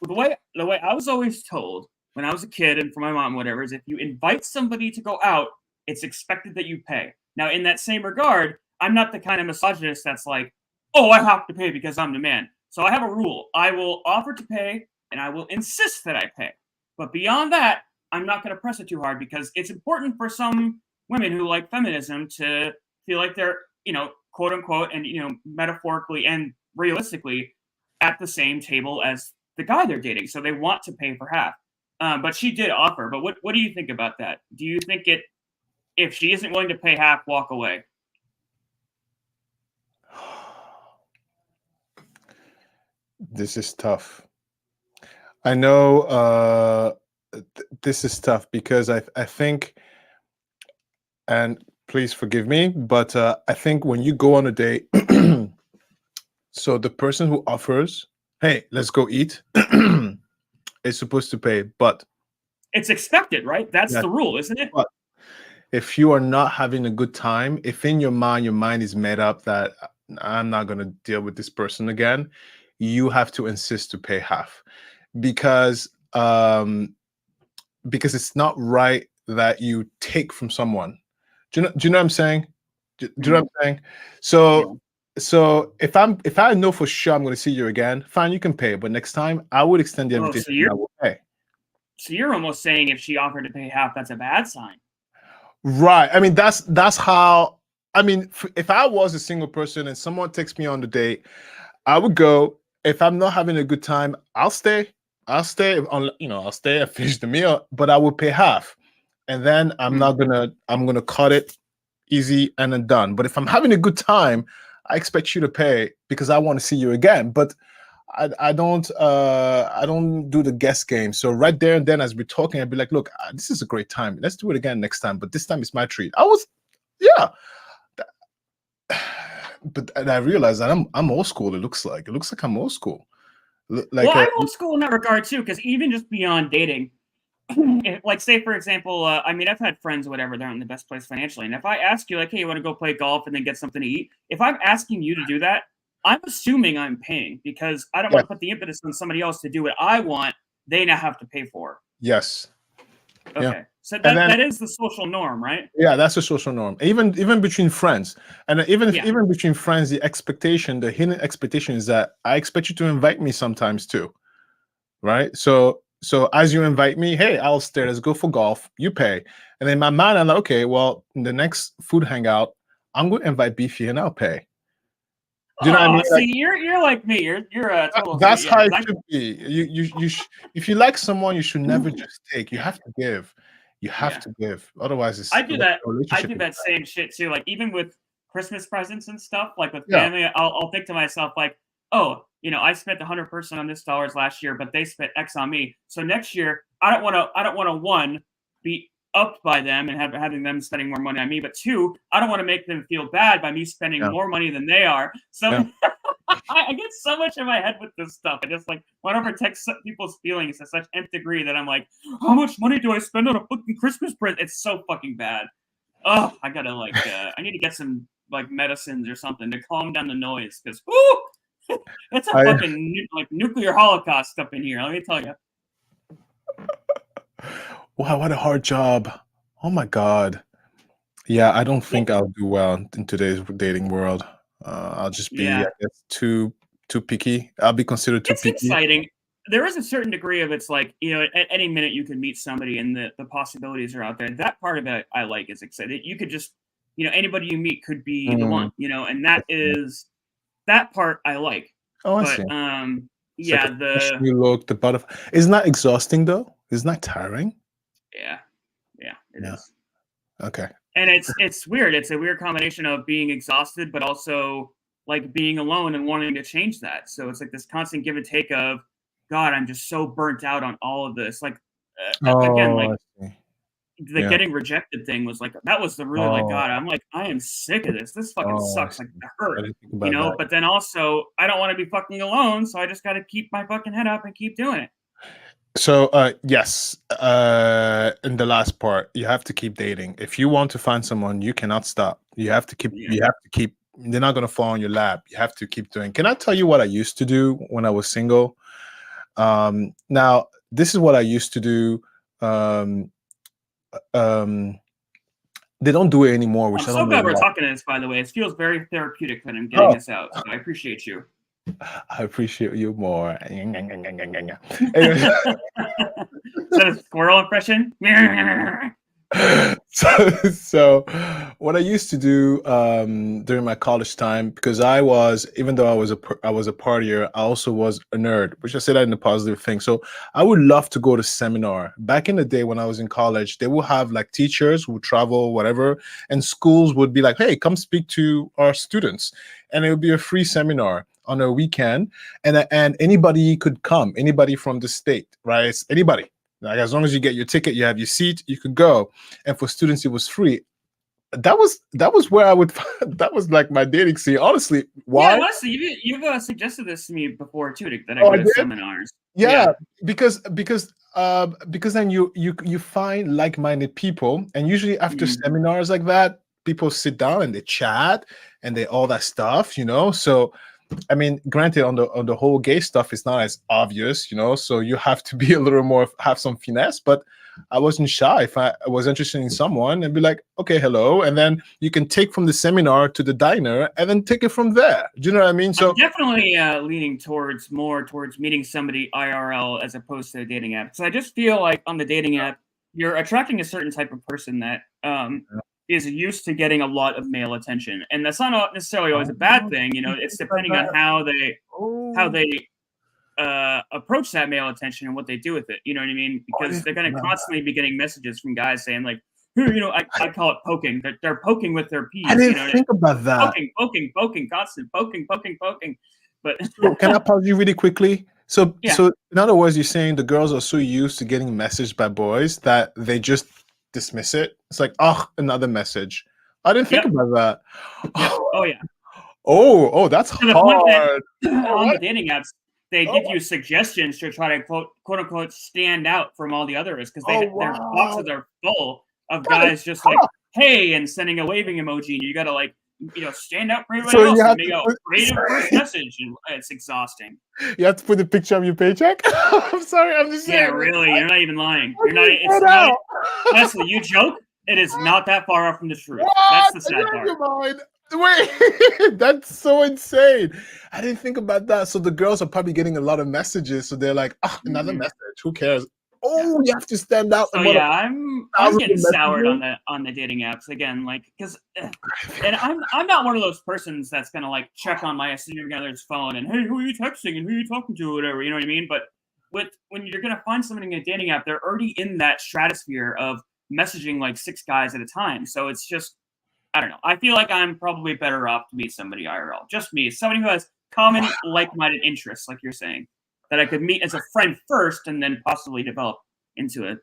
the way I was always told when I was a kid and from my mom, whatever, is if you invite somebody to go out, it's expected that you pay. Now, in that same regard, I'm not the kind of misogynist that's like, oh, I have to pay because I'm the man. So I have a rule. I will offer to pay and I will insist that I pay. But beyond that, I'm not going to press it too hard because it's important for some women who like feminism to feel like they're, quote unquote, and, metaphorically and realistically at the same table as the guy they're dating. So they want to pay for half. But she did offer. But what do you think about that? Do you think if she isn't willing to pay half, walk away? This is tough. I know this is tough because I think, and please forgive me, but I think when you go on a date, so the person who offers, hey, let's go eat, is supposed to pay. But It's expected, right? That's yeah, the rule, isn't it? but if you are not having a good time, if in your mind is made up that I'm not going to deal with this person again, you have to insist to pay half because it's not right that you take from someone. Do you know what I'm saying? Do you know what I'm saying? So if I know for sure I'm going to see you again, fine, you can pay. But next time, I would extend the Oh, invitation. so you're I will pay. so you're almost saying if she offered to pay half, that's a bad sign. Right. I mean, that's how. I mean, if I was a single person and someone takes me on the date, I would go. If I'm not having a good time, I'll stay. I'll stay on. I'll stay and finish the meal, but I will pay half, and then I'm gonna cut it easy and then done. But if I'm having a good time, I expect you to pay because I want to see you again. But I don't do the guess game. So right there and then, as we're talking, I'd be like, look, this is a great time. Let's do it again next time. But this time it's my treat. Yeah. But and I realized that I'm old school. It looks like I'm old school. Like Well, I'm old school in that regard too, because even just beyond dating, like say for example, I mean, I've had friends or whatever, they're in the best place financially, and if I ask you like, hey, you want to go play golf and then get something to eat, if I'm asking you to do that, I'm assuming I'm paying because I don't want to put the impetus on somebody else to do what I want. They now have to pay for. yes. Okay, Yeah. so And then, that is the social norm, right? yeah, that's a social norm. Even between friends, and even between friends, the hidden expectation is that I expect you to invite me sometimes too, right? So as you invite me, hey, I'll stay. Let's go for golf. You pay, and in my mind, I'm like, okay, well, in the next food hangout, I'm going to invite Beefy and I'll pay. Do you know what I mean? See, you're like me. You're a total. That's Yeah, how 'cause it should be. If you like someone, you should never just take. You have to give. You have to give. Otherwise, it's I do that. I relationship do is that bad. same shit too. Like even with Christmas presents and stuff, like with Yeah. family, I'll think to myself like, oh, I spent 100% on this dollars last year, but they spent X on me. So next year, I don't want to one be upped by them and having them spending more money on me, but two, I don't want to make them feel bad by me spending Yeah. more money than they are. So Yeah. I get so much in my head with this stuff. I just like want to protect people's feelings to such nth degree that I'm like, how much money do I spend on a fucking Christmas present? It's so fucking bad. Oh, I gotta I need to get some like medicines or something to calm down the noise because it's a fucking nuclear holocaust up in here. Let me tell you. Wow, what a hard job. Oh my God. Yeah, I don't think I'll do well in today's dating world. I'll just be, I guess, too picky. I'll be considered too It's picky. exciting. There is a certain degree of it's like, at any minute you can meet somebody and the possibilities are out there. That part of it I like is exciting. You could just, anybody you meet could be the one, and that part I like. Oh, I But see. It's yeah, like a fresh new look, the butterfly. Isn't that exhausting though? Isn't that tiring? yeah. It Yeah. is. Okay. And it's weird. It's a weird combination of being exhausted, but also like being alone and wanting to change that. So it's like this constant give and take of, God, I'm just so burnt out on all of this. Like again, Oh, like I see. the Yeah. getting rejected thing was like that was the really like, Oh, God, I'm like, I am sick of this. This fucking I sucks. see. Like it hurt, I didn't think about that. But then also I don't want to be fucking alone, so I just got to keep my fucking head up and keep doing it. So, yes, in the last part, you have to keep dating. If you want to find someone, you cannot stop. You have to keep. Yeah. You have to keep. They're not gonna fall on your lap. You have to keep doing. Can I tell you what I used to do when I was single? Now this is what I used to do. Um, um, they don't do it anymore, which I'm I so don't know glad we're why. talking this, by the way. It feels very therapeutic that I'm getting Oh, this out. So I appreciate you. I appreciate you more. Anyway. Is that a squirrel impression? so what I used to do during my college time, because even though I was a partier, I also was a nerd, which I say that in a positive thing. So I would love to go to seminar. Back in the day when I was in college, they would have like teachers who would travel, whatever, and schools would be like, hey, come speak to our students. And it would be a free seminar on a weekend. And anybody could come, anybody from the state, right? It's anybody. Like as long as you get your ticket, you have your seat, you could go. And for students, it was free. That was where I would. That was like my dating scene. Honestly, Yeah, why? honestly, you've suggested this to me before too, that I Oh, go I to did. seminars. Yeah, because then you find like-minded people, and usually after Mhm. seminars like that, people sit down and they chat and they all that stuff, So I mean, granted, on the whole gay stuff, it's not as obvious, So you have to be a little more, have some finesse. But I wasn't shy. If I was interested in someone, and be like, okay, hello, and then you can take from the seminar to the diner, and then take it from there. Do you know what I mean? I'm So definitely leaning more towards meeting somebody IRL as opposed to a dating app. So I just feel like on the dating app, you're attracting a certain type of person that is used to getting a lot of male attention, and that's not necessarily always a bad thing. It's depending on how they approach that male attention and what they do with it. You know what I mean? Because they're going to constantly be getting messages from guys saying like, I call it poking. They're poking with their peas. I didn't think about that. Poking, constant poking. But So can I pause you really quickly? So, Yeah. so in other words, you're saying the girls are so used to getting messaged by boys that they just dismiss it. It's like, oh, another message. I didn't think Yep. about that. Yep. Oh yeah. Oh, that's To the point hard. that on what? the dating apps, they give you suggestions to try to quote unquote stand out from all the others because their wow. boxes are full of That is guys just like, hey, and sending a waving emoji, and you gotta like, stand out from everybody So else you have and make to a put- creative first message, and it's exhausting. You have to put the picture of your paycheck. I'm sorry, I'm just saying. Yeah, really, you're not even lying. I You're not. just It's got not. out. Honestly, you joke. It is not that far off from the truth. What? That's the sad You're part. your mind. Wait, that's so insane. I didn't think about that. So the girls are probably getting a lot of messages. So they're like, another Mhm. message. Who cares? Oh, you have to stand out. So and what yeah, I'm getting messages? soured on the dating apps again, like because, and I'm not one of those persons that's gonna like check on my significant other's phone and hey, who are you texting and who are you talking to, or whatever, you know what I mean? But when you're gonna find somebody in a dating app, they're already in that stratosphere of messaging like 6 guys at a time. So it's just, I don't know. I feel like I'm probably better off to meet somebody IRL, just me, somebody who has common like-minded interests, like you're saying, that I could meet as a friend first and then possibly develop into a.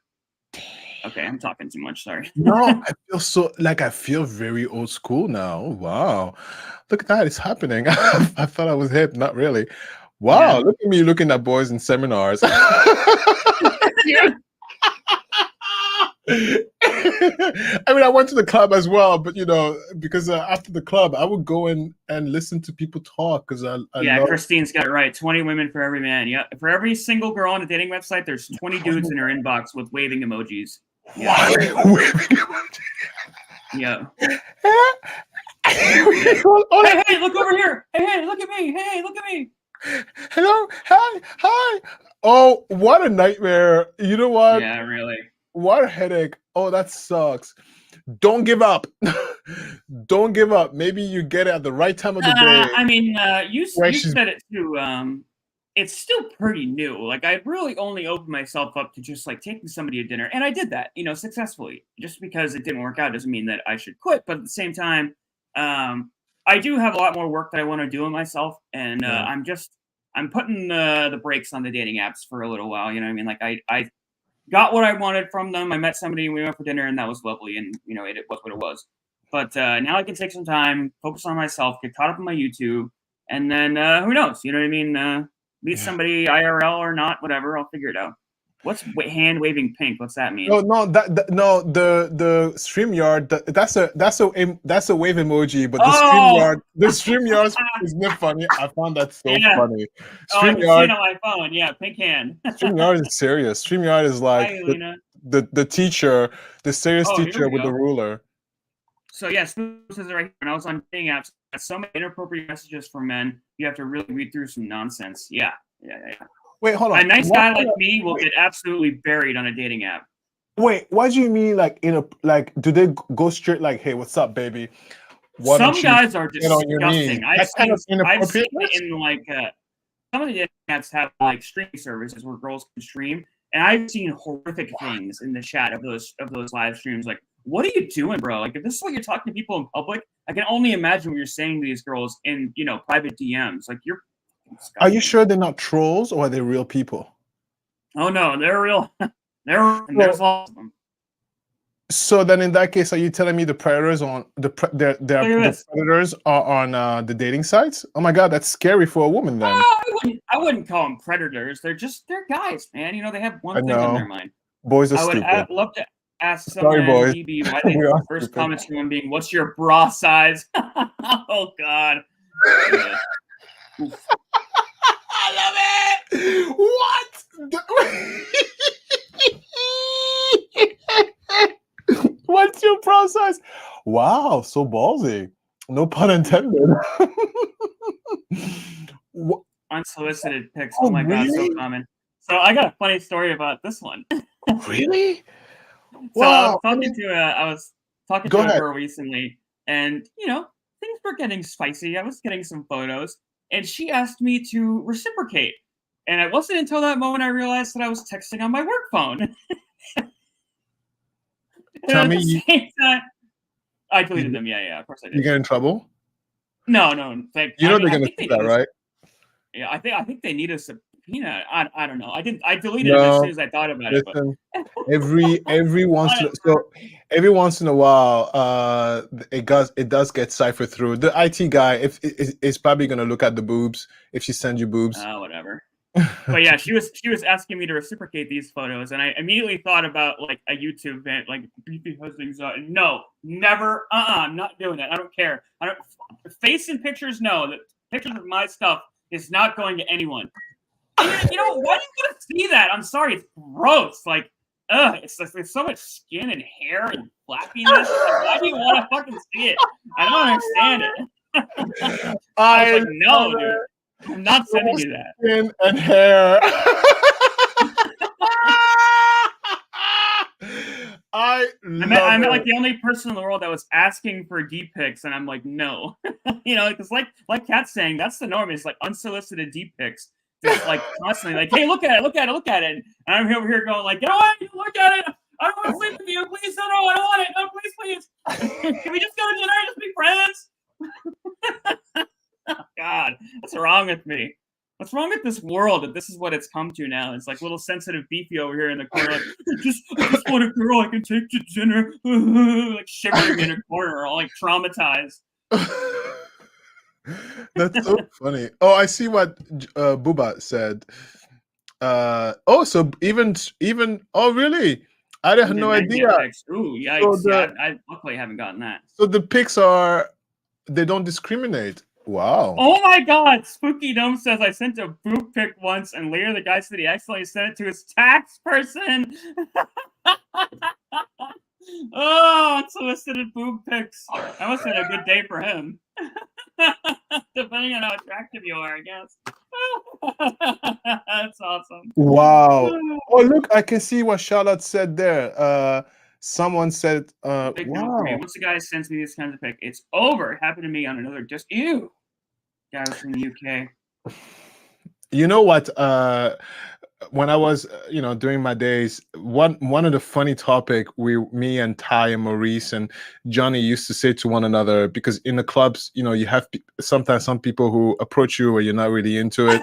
Okay, I'm talking too much. Sorry. No, I feel very old school now. Wow. Look at that. It's happening. I thought I was hip. Not really. Wow. Yeah. Look at me looking at boys in seminars. I mean, I went to the club as well, but because after the club, I would go in and listen to people talk because I Yeah, love. Christine's got it right. 20 women for every man. Yeah, for every single girl on a dating website, there's 20 dudes in her inbox with waving emojis. Yeah. Yeah. Hey, look over here. Hey, look at me. Hey, look at me. Hello, hi. Oh, what a nightmare! You know what? Yeah, really. What a headache! Oh, that sucks. Don't give up. Don't give up. Maybe you get it at the right time of the day. I mean, you Where she's- said it too. it's still pretty new. Like I really only opened myself up to just like taking somebody to dinner, and I did that, successfully. Just because it didn't work out doesn't mean that I should quit. But at the same time, I do have a lot more work that I want to do on myself, and Yeah. I'm putting the brakes on the dating apps for a little while. You know what I mean? Like I got what I wanted from them. I met somebody, we went for dinner, and that was lovely, and it was what it was. But now I can take some time, focus on myself, get caught up in my YouTube, and then who knows? You know what I mean? Meet somebody IRL or not, whatever. I'll figure it out. What's hand waving pink? What's that mean? No, no, no. The StreamYard. That's a wave emoji, but the StreamYard is not funny. I found that so funny. Oh, I can see it on my phone. Yeah, pink hand. StreamYard is serious. StreamYard is like the teacher, the serious teacher with the ruler. So yes, this is right here. When I was on dating apps, I got so many inappropriate messages from men. You have to really read through some nonsense. Yeah. Wait, hold on. A nice guy like me will get absolutely buried on a dating app. Wait, what do you mean? Like do they go straight like, "Hey, what's up, baby"? Some guys are disgusting. I've seen it in like some of the dating apps have like streaming services where girls can stream, and I've seen horrific things in the chat of those live streams. Like, what are you doing, bro? Like, if this is what you're talking to people in public, I can only imagine what you're saying to these girls in private DMs. Like, you're disgusting. Are you sure they're not trolls or are they real people? Oh no, they're real. There's lots of them. So then, in that case, are you telling me the predators the predators are on the dating sites? Oh my god, that's scary for a woman. Then I wouldn't call them predators. They're guys, man. They have one thing on their mind. Boys are stupid. I'd love to ask someone on DB why they first comments to him being, "What's your bra size?" Oh god. Yeah. I love it. What? What's your process? Wow, so ballsy. No pun intended. Unsolicited pics. Oh my god, so common. So I got a funny story about this one. Really? So wow. I was talking to a girl recently, and things were getting spicy. I was getting some photos, and she asked me to reciprocate. And it wasn't until that moment I realized that I was texting on my work phone. Tell me, I deleted them. Yeah, of course I did. You get in trouble? No. They're gonna do that, right? Yeah, I think they need a subpoena. I don't know. I deleted it as soon as I thought about it. But. every once in a while, it does get ciphered through. The IT guy is probably gonna look at the boobs if she sends you boobs. Whatever. But yeah, she was asking me to reciprocate these photos, and I immediately thought about like a YouTube event, like beefy husbands. No, never. I'm not doing that. I don't care. I don't face in pictures. No, the pictures of my stuff is not going to anyone. And, why do you want to see that? I'm sorry, it's gross. Like, it's there's so much skin and hair and flappiness. Like, why do you want to fucking see it? I don't understand it. I was like, no, dude. I'm not sending you that. Skin and hair. I'm like the only person in the world that was asking for D pics, and I'm like, no. Because like Kat's saying, that's the norm. It's like unsolicited D pics. Just like constantly like, hey, look at it. And I'm over here going like, look at it. I don't want to sleep with you. Please, no, I don't want it. No, please. Can we just go to dinner and just be friends? God, what's wrong with me? What's wrong with this world that this is what it's come to now? It's like little sensitive beefy over here in the corner. Like, I just want a girl I can take to dinner. Like shivering in a corner, all like traumatized. That's so funny. Oh, I see what Booba said. So even oh really? I had no idea. Ooh, yikes. So I luckily haven't gotten that. So the pics they don't discriminate. Wow. Oh my god, Spooky Dome says I sent a boob pic once, and later the guy said he accidentally sent it to his tax person. Oh, unsolicited boob pics. That must have been a good day for him. Depending on how attractive you are, I guess. That's awesome. Wow. Oh, look, I can see what Charlotte said there. Someone said, wow. Once the guy sends me this kind of pic, it's over. It happened to me on another ew. Guy was from the UK. You know what? When I was, during my days, one of the funny topic me and Ty and Maurice and Johnny used to say to one another, because in the clubs, you have sometimes some people who approach you where you're not really into it.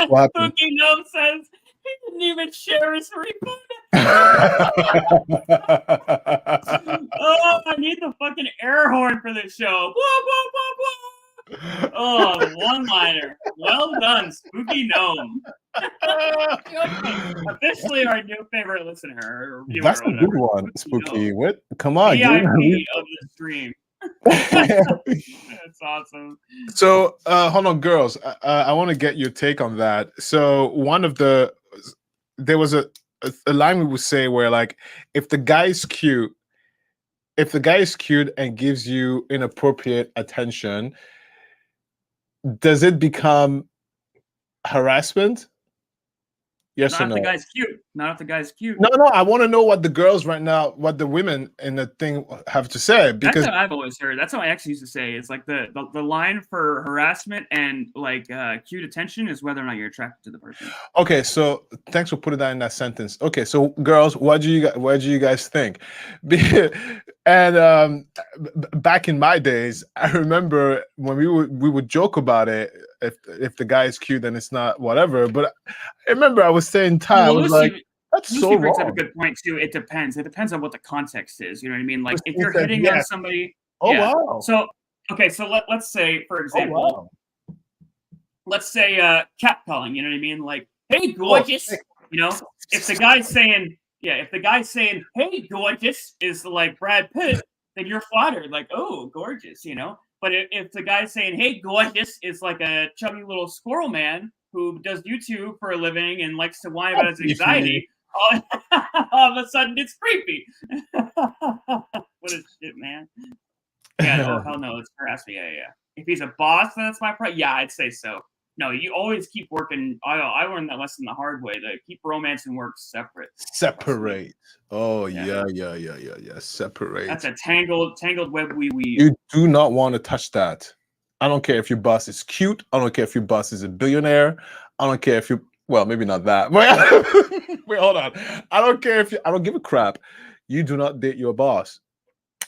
What happened? Spooky Gnome says he didn't even share his refund. Oh, I need the fucking air horn for this show. Whoa, whoa, whoa, whoa. Oh, one-liner. Well done, Spooky Gnome. Officially our new favorite listener or viewer. That's a or whatever. good one, Spooky. Gnome. What? Come on, VIP dude. of the stream. That's awesome. So, hold on, girls. I want to get your take on that. So, there was a line we would say where, like, if the guy is cute and gives you inappropriate attention, does it become harassment? Yes Not or if no? the guy's cute. Not if the guy's cute. No. I want to know what the girls right now, what the women in the thing have to say, because That's what I've always heard. That's what I actually used to say. It's like the line for harassment and like cute attention is whether or not you're attracted to the person. okay. So thanks for putting that in that sentence. Okay, so girls, what do you guys think? And back in my days, I remember when we would joke about it. If the guy is cute, then it's not whatever. But I remember I was saying, Ty, I was like, that's Lucy so brings wrong. up a good point too. It depends. It depends on what the context is. You know what I mean? Like if He you're said hitting yes. on somebody. Oh yeah. wow. So okay. So let's say, for Oh example, wow. let's say catcalling. You know what I mean? Like, hey, gorgeous. You know, if the guy's saying, hey, gorgeous, is like Brad Pitt, then you're flattered. Like, oh, gorgeous. You know. But if the guy's saying, hey, gorgeous, is like a chubby little squirrel man who does YouTube for a living and likes to whine about his anxiety, all of a sudden it's creepy. What a shit, man. Yeah, no, hell no, it's harassment. Yeah. If he's a boss, then that's my problem. Yeah, I'd say so. No, you always keep working. I learned that lesson the hard way. To keep romance and work separate. Separate. Oh Yeah. yeah. Separate. That's a tangled web we weave. You do not want to touch that. I don't care if your boss is cute. I don't care if your boss is a billionaire. I don't care if you, well, maybe not that. Wait, hold on. I don't care if you, I don't give a crap. You do not date your boss.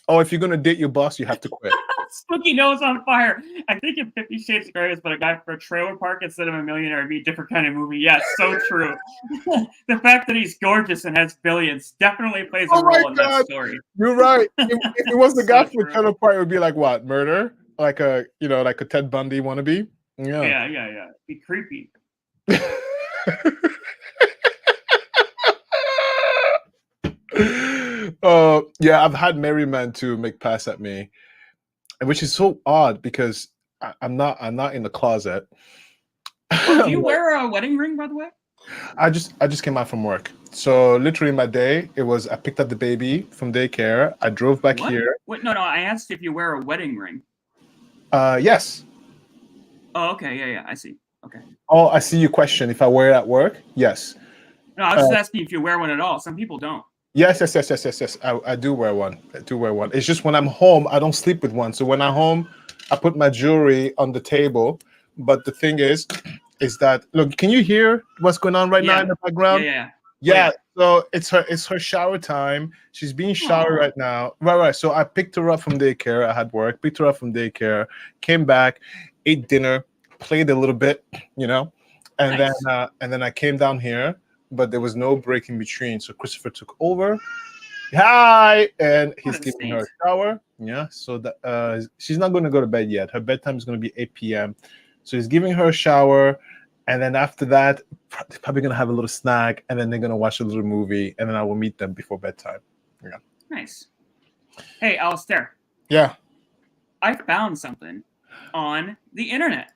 Oh, if you're going to date your boss, you have to quit. Spooky Nose on fire. I think if 50 Shades of Grey was but a guy for a trailer park instead of a millionaire, it'd be a different kind of movie. Yes, so true. The fact that he's gorgeous and has billions definitely plays a role in that story. You're right. If it was the guy So from a true. trailer park, it would be like what? Murder? Like a Ted Bundy wannabe? Yeah. Be creepy. Yeah, I've had married men to make pass at me, which is so odd because I'm not in the closet. Do you wear a wedding ring, by the way? I just came out from work, so literally my day it was I picked up the baby from daycare, I drove back here. Wait, no, I asked if you wear a wedding ring. Yes. Oh, okay, yeah, I see. Okay. Oh, I see your question. If I wear it at work, yes. No, I was just asking if you wear one at all. Some people don't. Yes. I do wear one. It's just when I'm home, I don't sleep with one. So when I'm home, I put my jewelry on the table. But the thing is that look, can you hear what's going on right now in the background? Yeah. So it's her shower time. She's being showered right now. Right. So I picked her up from daycare. I had work. Picked her up from daycare. Came back, ate dinner, played a little bit, and then I came down here. But there was no break in between. So Christopher took over. Hi, and he's giving her a shower. Yeah, so that she's not going to go to bed yet. Her bedtime is going to be 8 p.m. So he's giving her a shower, and then after that, they're probably going to have a little snack, and then they're going to watch a little movie, and then I will meet them before bedtime. Yeah. Nice. Hey, Alistair. Yeah. I found something on the internet.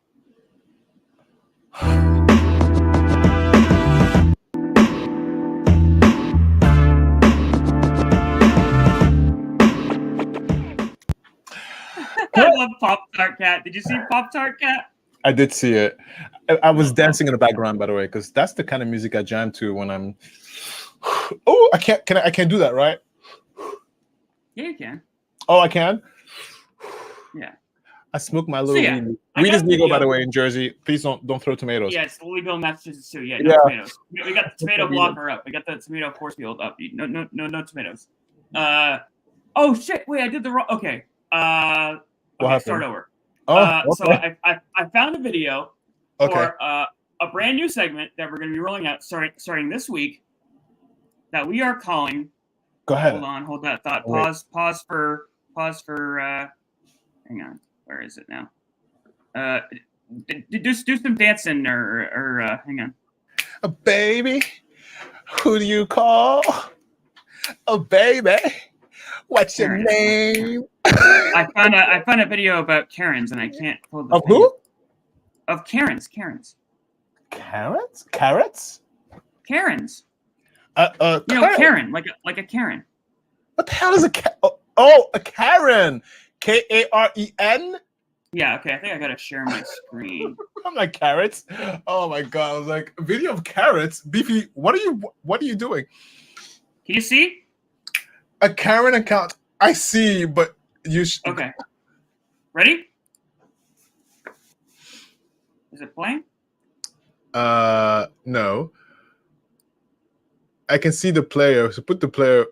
I love Pop-Tart Cat. Did you see Pop-Tart Cat? I did see it. I was dancing in the background, by the way, because that's the kind of music I jam to when I'm. Oh, I can't do that, right? Yeah, you can. Oh, I can. Yeah. I smoke my So, little yeah, weed. I Weed got is a legal, by video. the way, in Jersey. Please don't throw tomatoes. Yeah, it's illegal in Massachusetts too. Yeah, no Yeah. tomatoes. We got the tomato blocker up. We got the tomato force field up. No tomatoes. Oh shit! Wait, I did the wrong. Okay. What Okay, start happened? over. Oh, So okay. I found a video Okay. for a brand new segment that we're going to be rolling out starting this week that we are calling. Go ahead. Hold that thought. Oh, wait. Pause for. Hang on. Where is it now? Do some dancing or hang on. A baby, who do you call? A baby, what's your Karen. name? I found a video about Karens and I can't pull the Of video. who? Of Karens. Carrots? Carrots? Karens. Karen. Karen, like a Karen. What the hell is a Oh, a Karen. Karen? Yeah, okay. I think I gotta share my screen. I'm like, carrots. Oh my god! I was like, a video of carrots. Beefy, what are you doing? Can you see? A Karen account. I see, but you should. Okay. Ready? Is it playing? No. I can see the player. So put the player.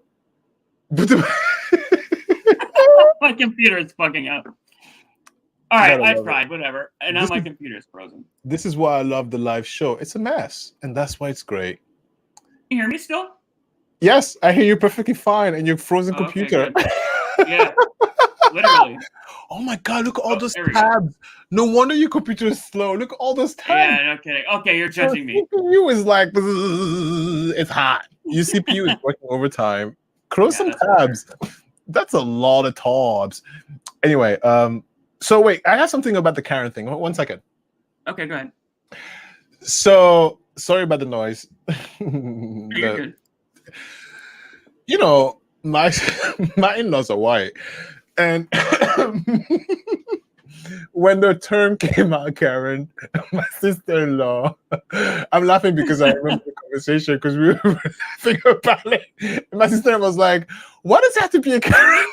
My computer is fucking up. All right, I love tried. Whatever. And now This my is- computer's frozen. This is why I love the live show. It's a mess, and that's why it's great. Can you hear me still? Yes, I hear you perfectly fine, and your frozen Oh, okay, computer. Yeah. Literally. Oh my god! Look at all Oh, those there we go. tabs. No wonder your computer is slow. Look at all those tabs. Yeah, no kidding. Okay, you're judging me. CPU is like it's hot. Your CPU is working overtime. Close Yeah, some that's for tabs. That's a lot of tabs. Anyway, so wait, I have something about the Karen thing. 1 second. Okay, go ahead. So sorry about the noise. You're good. You know, my in-laws are white, and when the term came out, Karen, my sister-in-law, I'm laughing because I remember the conversation because we were laughing about it. And my sister was like, "Why does it have to be a Karen?"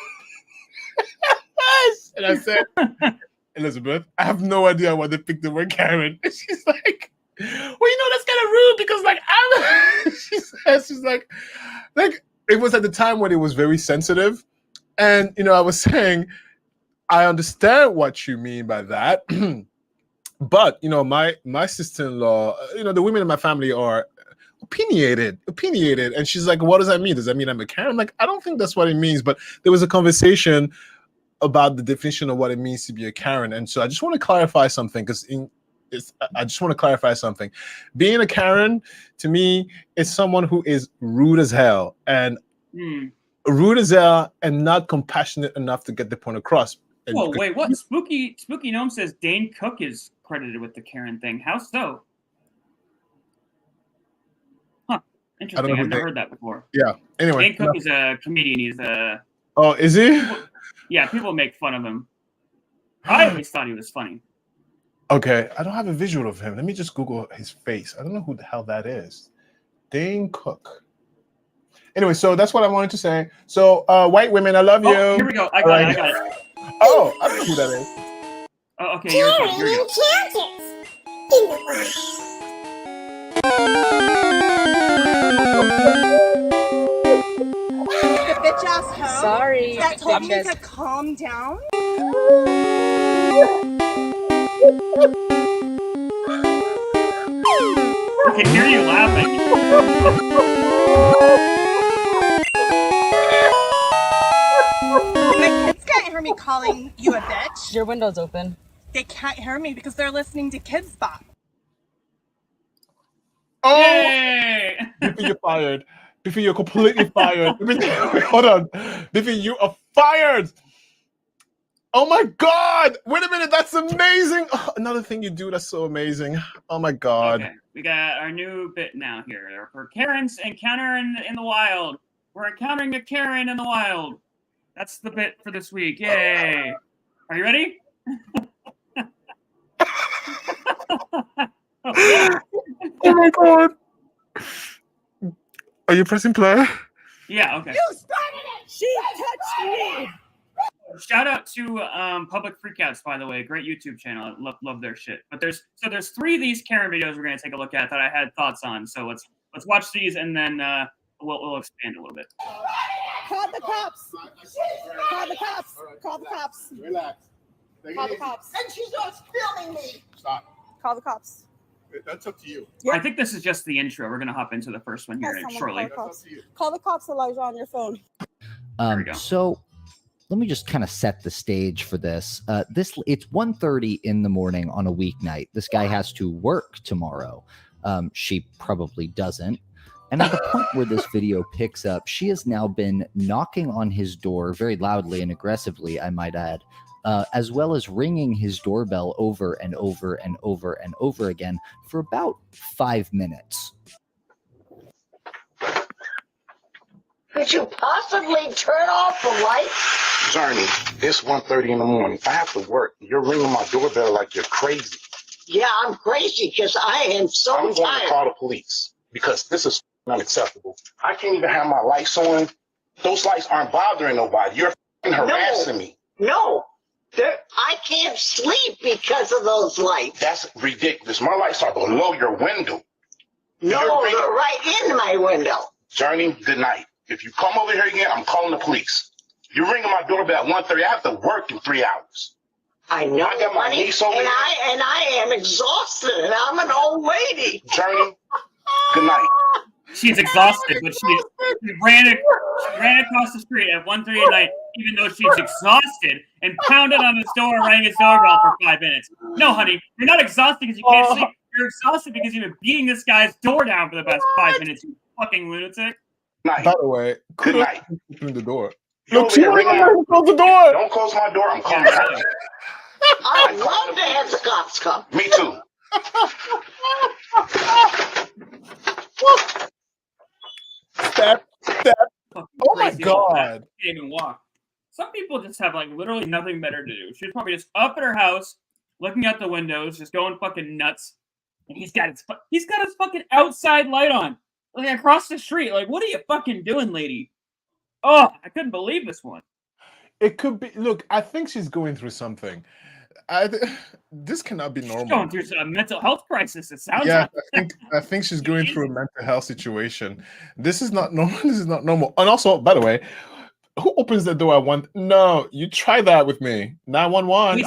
And I said, "Elizabeth, I have no idea why they picked the word Karen." And she's like, "Well, that's kind of rude because like I'm." she's like it was at the time when it was very sensitive, and I was saying, I understand what you mean by that, but my sister-in-law, the women in my family are opinionated, and she's like, "What does that mean? Does that mean I'm a Karen?" I'm like, I don't think that's what it means, but there was a conversation about the definition of what it means to be a Karen, and so I just want to clarify something Being a Karen, to me, is someone who is rude as hell and not compassionate enough to get the point across. And Whoa, wait, what? Spooky Gnome says Dane Cook is credited with the Karen thing. How so? Huh. Interesting. I've never heard that before. Yeah. Anyway. Dane Cook is a comedian. He's a... Oh, is he? People make fun of him. I always thought he was funny. Okay, I don't have a visual of him. Let me just Google his face. I don't know who the hell that is. Dane Cook. Anyway, so that's what I wanted to say. So, white women, I love you. Oh, here we go. I got it. Oh, I know who that is. Oh, okay, you're fine. Here we go. The bitch ass hoe. Sorry. That told me to calm down. I can hear you laughing. My kids can't hear me calling you a bitch. Your window's open. They can't hear me because they're listening to Kids Bop. Oh, Yay! Biffy, you're fired. Biffy, you're completely fired. Biffy, hold on. Biffy, you are fired. Oh my God. Wait a minute. That's amazing. Oh, another thing you do that's so amazing. Oh my God. Okay, we got our new bit now here. For Karen's Encounter in the Wild. We're encountering a Karen in the wild. That's the bit for this week. Yay. Are you ready? Oh my God. Are you pressing play? Yeah, okay. You started it! She touched me! Shout out to Public Freakouts, by the way, great YouTube channel. I love their shit. But there's 3 of these Karen videos we're gonna take a look at that I had thoughts on. So let's watch these and then we'll expand a little bit. Call the cops. Call the cops. Call the cops. Relax. Call the cops. And she's not filming me. Stop. Call the cops. That's up to you. Yeah. I think this is just the intro. We're gonna hop into the first one here Someone shortly. Call the cops. Call the cops, Elijah, on your phone. we go. So let me just kind of set the stage for this. It's 1:30 in the morning on a weeknight. This guy has to work tomorrow. She probably doesn't. And at the point where this video picks up, she has now been knocking on his door very loudly and aggressively, I might add, as well as ringing his doorbell over and over and over and over again for about 5 minutes. Could you possibly turn off the lights? Journey, it's 1:30 in the morning. I have to work. You're ringing my doorbell like you're crazy. Yeah, I'm crazy because I am so I'm going to tired. call the police because this is unacceptable. I can't even have my lights on. Those lights aren't bothering nobody. You're harassing me. No, I can't sleep because of those lights. That's ridiculous. My lights are below your window. No, You're they're right in my window. Journey, good night. If you come over here again, I'm calling the police. You're ringing my doorbell at 1:30. I have to work in 3 hours. I know, I got my honey, niece over and here. I am exhausted, and I'm an old lady. Journey, good night. She's exhausted, but she ran across the street at 1:30 at night, even though she's exhausted, and pounded on his door, rang his doorbell for 5 minutes. No, honey, you're not exhausted because you can't sleep. You're exhausted because you've been beating this guy's door down for the past 5 minutes, you fucking lunatic. Night. By the way, Good kudos night. for opening the door. You're Look, over she here don't ringing know how to close the door. Don't close my door. I'm calling Yeah, the cops. I'd love to have the cops come. Me too. Step. Fucking Oh my crazy old man. God. Can't even walk. Some people just have like literally nothing better to do. She's probably just up at her house, looking out the windows, just going fucking nuts. And he's got his fucking outside light on, like across the street. Like, what are you fucking doing, lady? Oh, I couldn't believe this one. It could be. Look, I think she's going through something. This cannot be She's normal. going through a mental health crisis. It sounds Yeah, like. I think she's going through a mental health situation. This is not normal. This is not normal. And also, by the way, who opens the door at one? No, you try that with me. 911.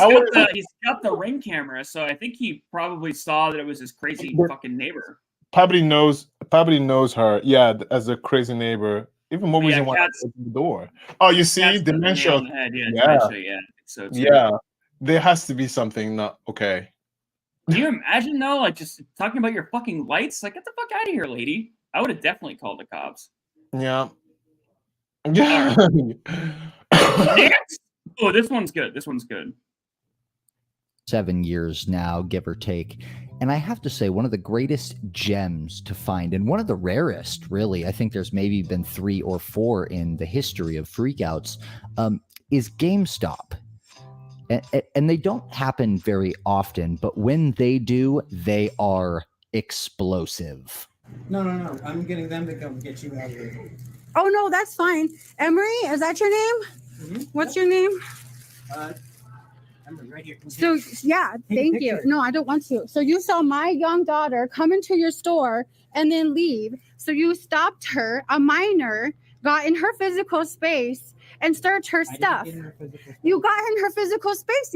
He's got the ring camera, so I think he probably saw that it was his crazy fucking neighbor. Probably knows her. Yeah, as a crazy neighbor. Even more reason why I opened the door. Oh, you see, That's the dementia. nail on the head. Yeah, Yeah. dementia, yeah. So too. Yeah, there has to be something not okay. Can you imagine though, like just talking about your fucking lights? Like, get the fuck out of here, lady. I would have definitely called the cops. Yeah. Yeah. Next. Oh, this one's good. This one's good. 7 years now, give or take. And I have to say, one of the greatest gems to find, and one of the rarest, really, I think there's maybe been 3 or 4 in the history of freakouts, is GameStop. And they don't happen very often, but when they do, they are explosive. No. I'm getting them to come get you out of here. Oh, no, that's fine. Emery, is that your name? Mm-hmm. What's your name? I'm right here. So, yeah, thank you. No, I don't want to. So you saw my young daughter come into your store and then leave. So you stopped her, a minor, got in her physical space and searched her stuff. You got in her physical space.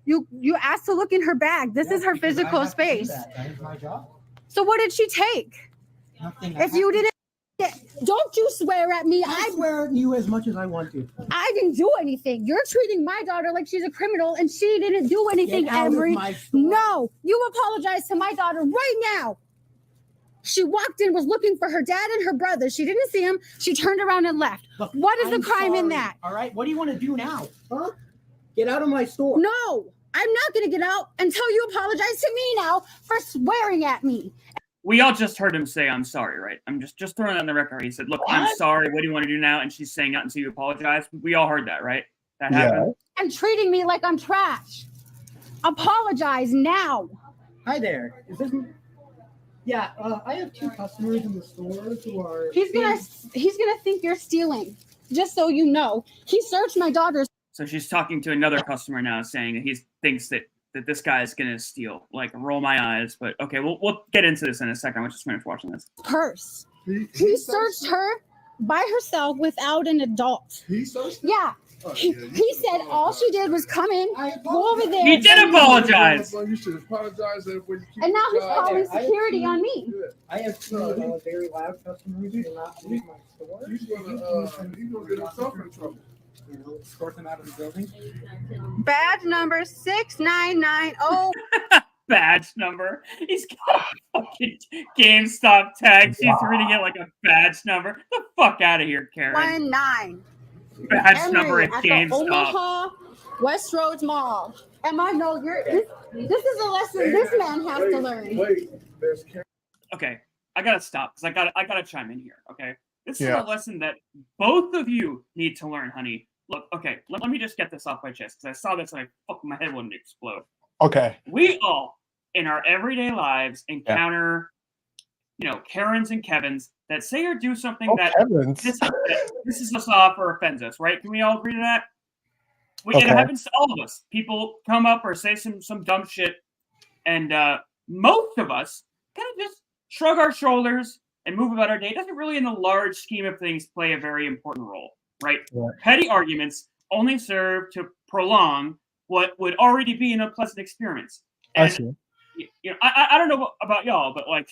You asked to look in her bag. This is her physical space. That is my job. So what did she take? Nothing. If you didn't, don't you swear at me. I swear at you as much as I want to. I didn't do anything. You're treating my daughter like she's a criminal and she didn't do anything, Get out of Emery. my store. No, you apologize to my daughter right now. She walked in, was looking for her dad and her brother. She didn't see him. She turned around and left. Look, What is I'm the crime in sorry, that? All right, what do you want to do now? Huh? Get out of my store. No, I'm not going to get out until you apologize to me now for swearing at me. We all just heard him say, "I'm sorry," right? I'm just throwing that on the record. He said, "Look, I'm What? sorry. What do you want to do now?" And she's saying, "Not until you apologize." We all heard that, right? That happened. And treating me like I'm trash. Apologize now. Hi there. Is this? Yeah, I have 2 customers in the store who are. He's gonna think you're stealing. Just so you know, he searched my daughter's. So she's talking to another customer now, saying that he thinks that this guy is gonna steal. Like, roll my eyes, but okay, we'll get into this in a second. I'm just finished watching this. Purse. He searched her by herself without an adult. He searched? Yeah. He said all she did was come in, go over there. He did apologize. You should apologize when you keep And now he's your job. calling security on me. I have two very loud customers who do not leave my store. He's gonna get himself in trouble. You know, escort them out of the building. Badge number 6990. Badge number. He's got a fucking GameStop tag. She's reading it like a badge number. Get the fuck out of here, Karen. 19. Badge number at the GameStop. Omaha West Roads Mall. I know this is a lesson this man has to learn. Wait, there's Okay, I gotta stop because I gotta chime in here. Okay, this is Yeah. a lesson that both of you need to learn, honey. Look, okay, let me just get this off my chest because I saw this and my head wouldn't explode. Okay. We all in our everyday lives encounter, Karens and Kevins that say or do something that pisses us off or offends us, right? Can we all agree to that? It happens to all of us. People come up or say some dumb shit, and most of us kind of just shrug our shoulders and move about our day. It doesn't really, in the large scheme of things, play a very important role, right? Petty arguments only serve to prolong what would already be an unpleasant experience. And, I see. I don't know about y'all, but like,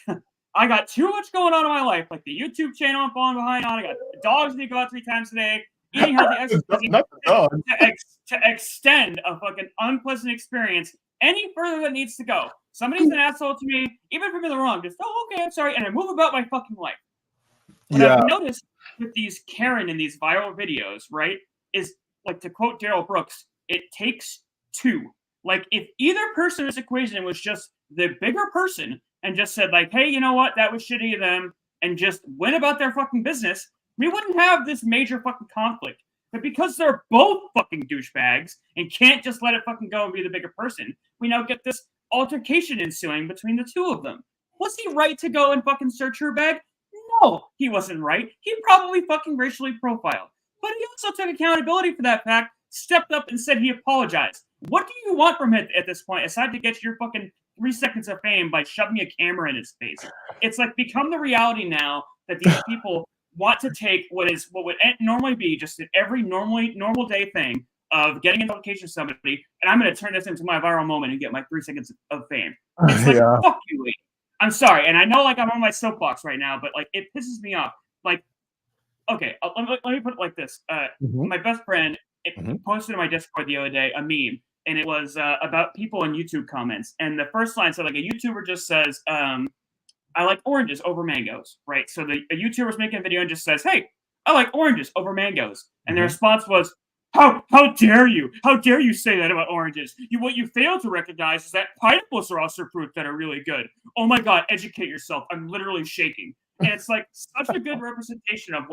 I got too much going on in my life, like the YouTube channel I'm falling behind on. I got dogs need to go out 3 times a day, eating healthy exercise to extend a fucking unpleasant experience any further than needs to go. Somebody's an asshole to me, even if I'm in the wrong, just, okay, I'm sorry, and I move about my fucking life. What I've noticed with these Karen and these viral videos, right, is, like, to quote Daryl Brooks, it takes two. Like, if either person in this equation was just the bigger person and just said, like, hey, you know what, that was shitty of them, and just went about their fucking business, we wouldn't have this major fucking conflict. But because they're both fucking douchebags and can't just let it fucking go and be the bigger person, we now get this altercation ensuing between the two of them. Was he right to go and fucking search her bag? No, he wasn't right. He probably fucking racially profiled. But he also took accountability for that fact, stepped up and said he apologized. What do you want from him at this point, aside to get your fucking 3 seconds of fame by shoving a camera in his face? It's like become the reality now that these people want to take what would normally be just an every normal day thing of getting an altercation with somebody, and I'm going to turn this into my viral moment and get my 3 seconds of fame. It's like, fuck you, lady. I'm sorry, and I know, like, I'm on my soapbox right now, but, like, it pisses me off. Like, okay, let me put it like this. My best friend posted in my Discord the other day a meme, and it was about people in YouTube comments, and the first line said, like, a YouTuber just says, I like oranges over mangoes, right? So a YouTuber's making a video and just says, hey, I like oranges over mangoes. And the response was, how dare you? How dare you say that about oranges? What you fail to recognize is that pineapples are also fruit that are really good. Oh my God, educate yourself. I'm literally shaking. And it's like such a good representation of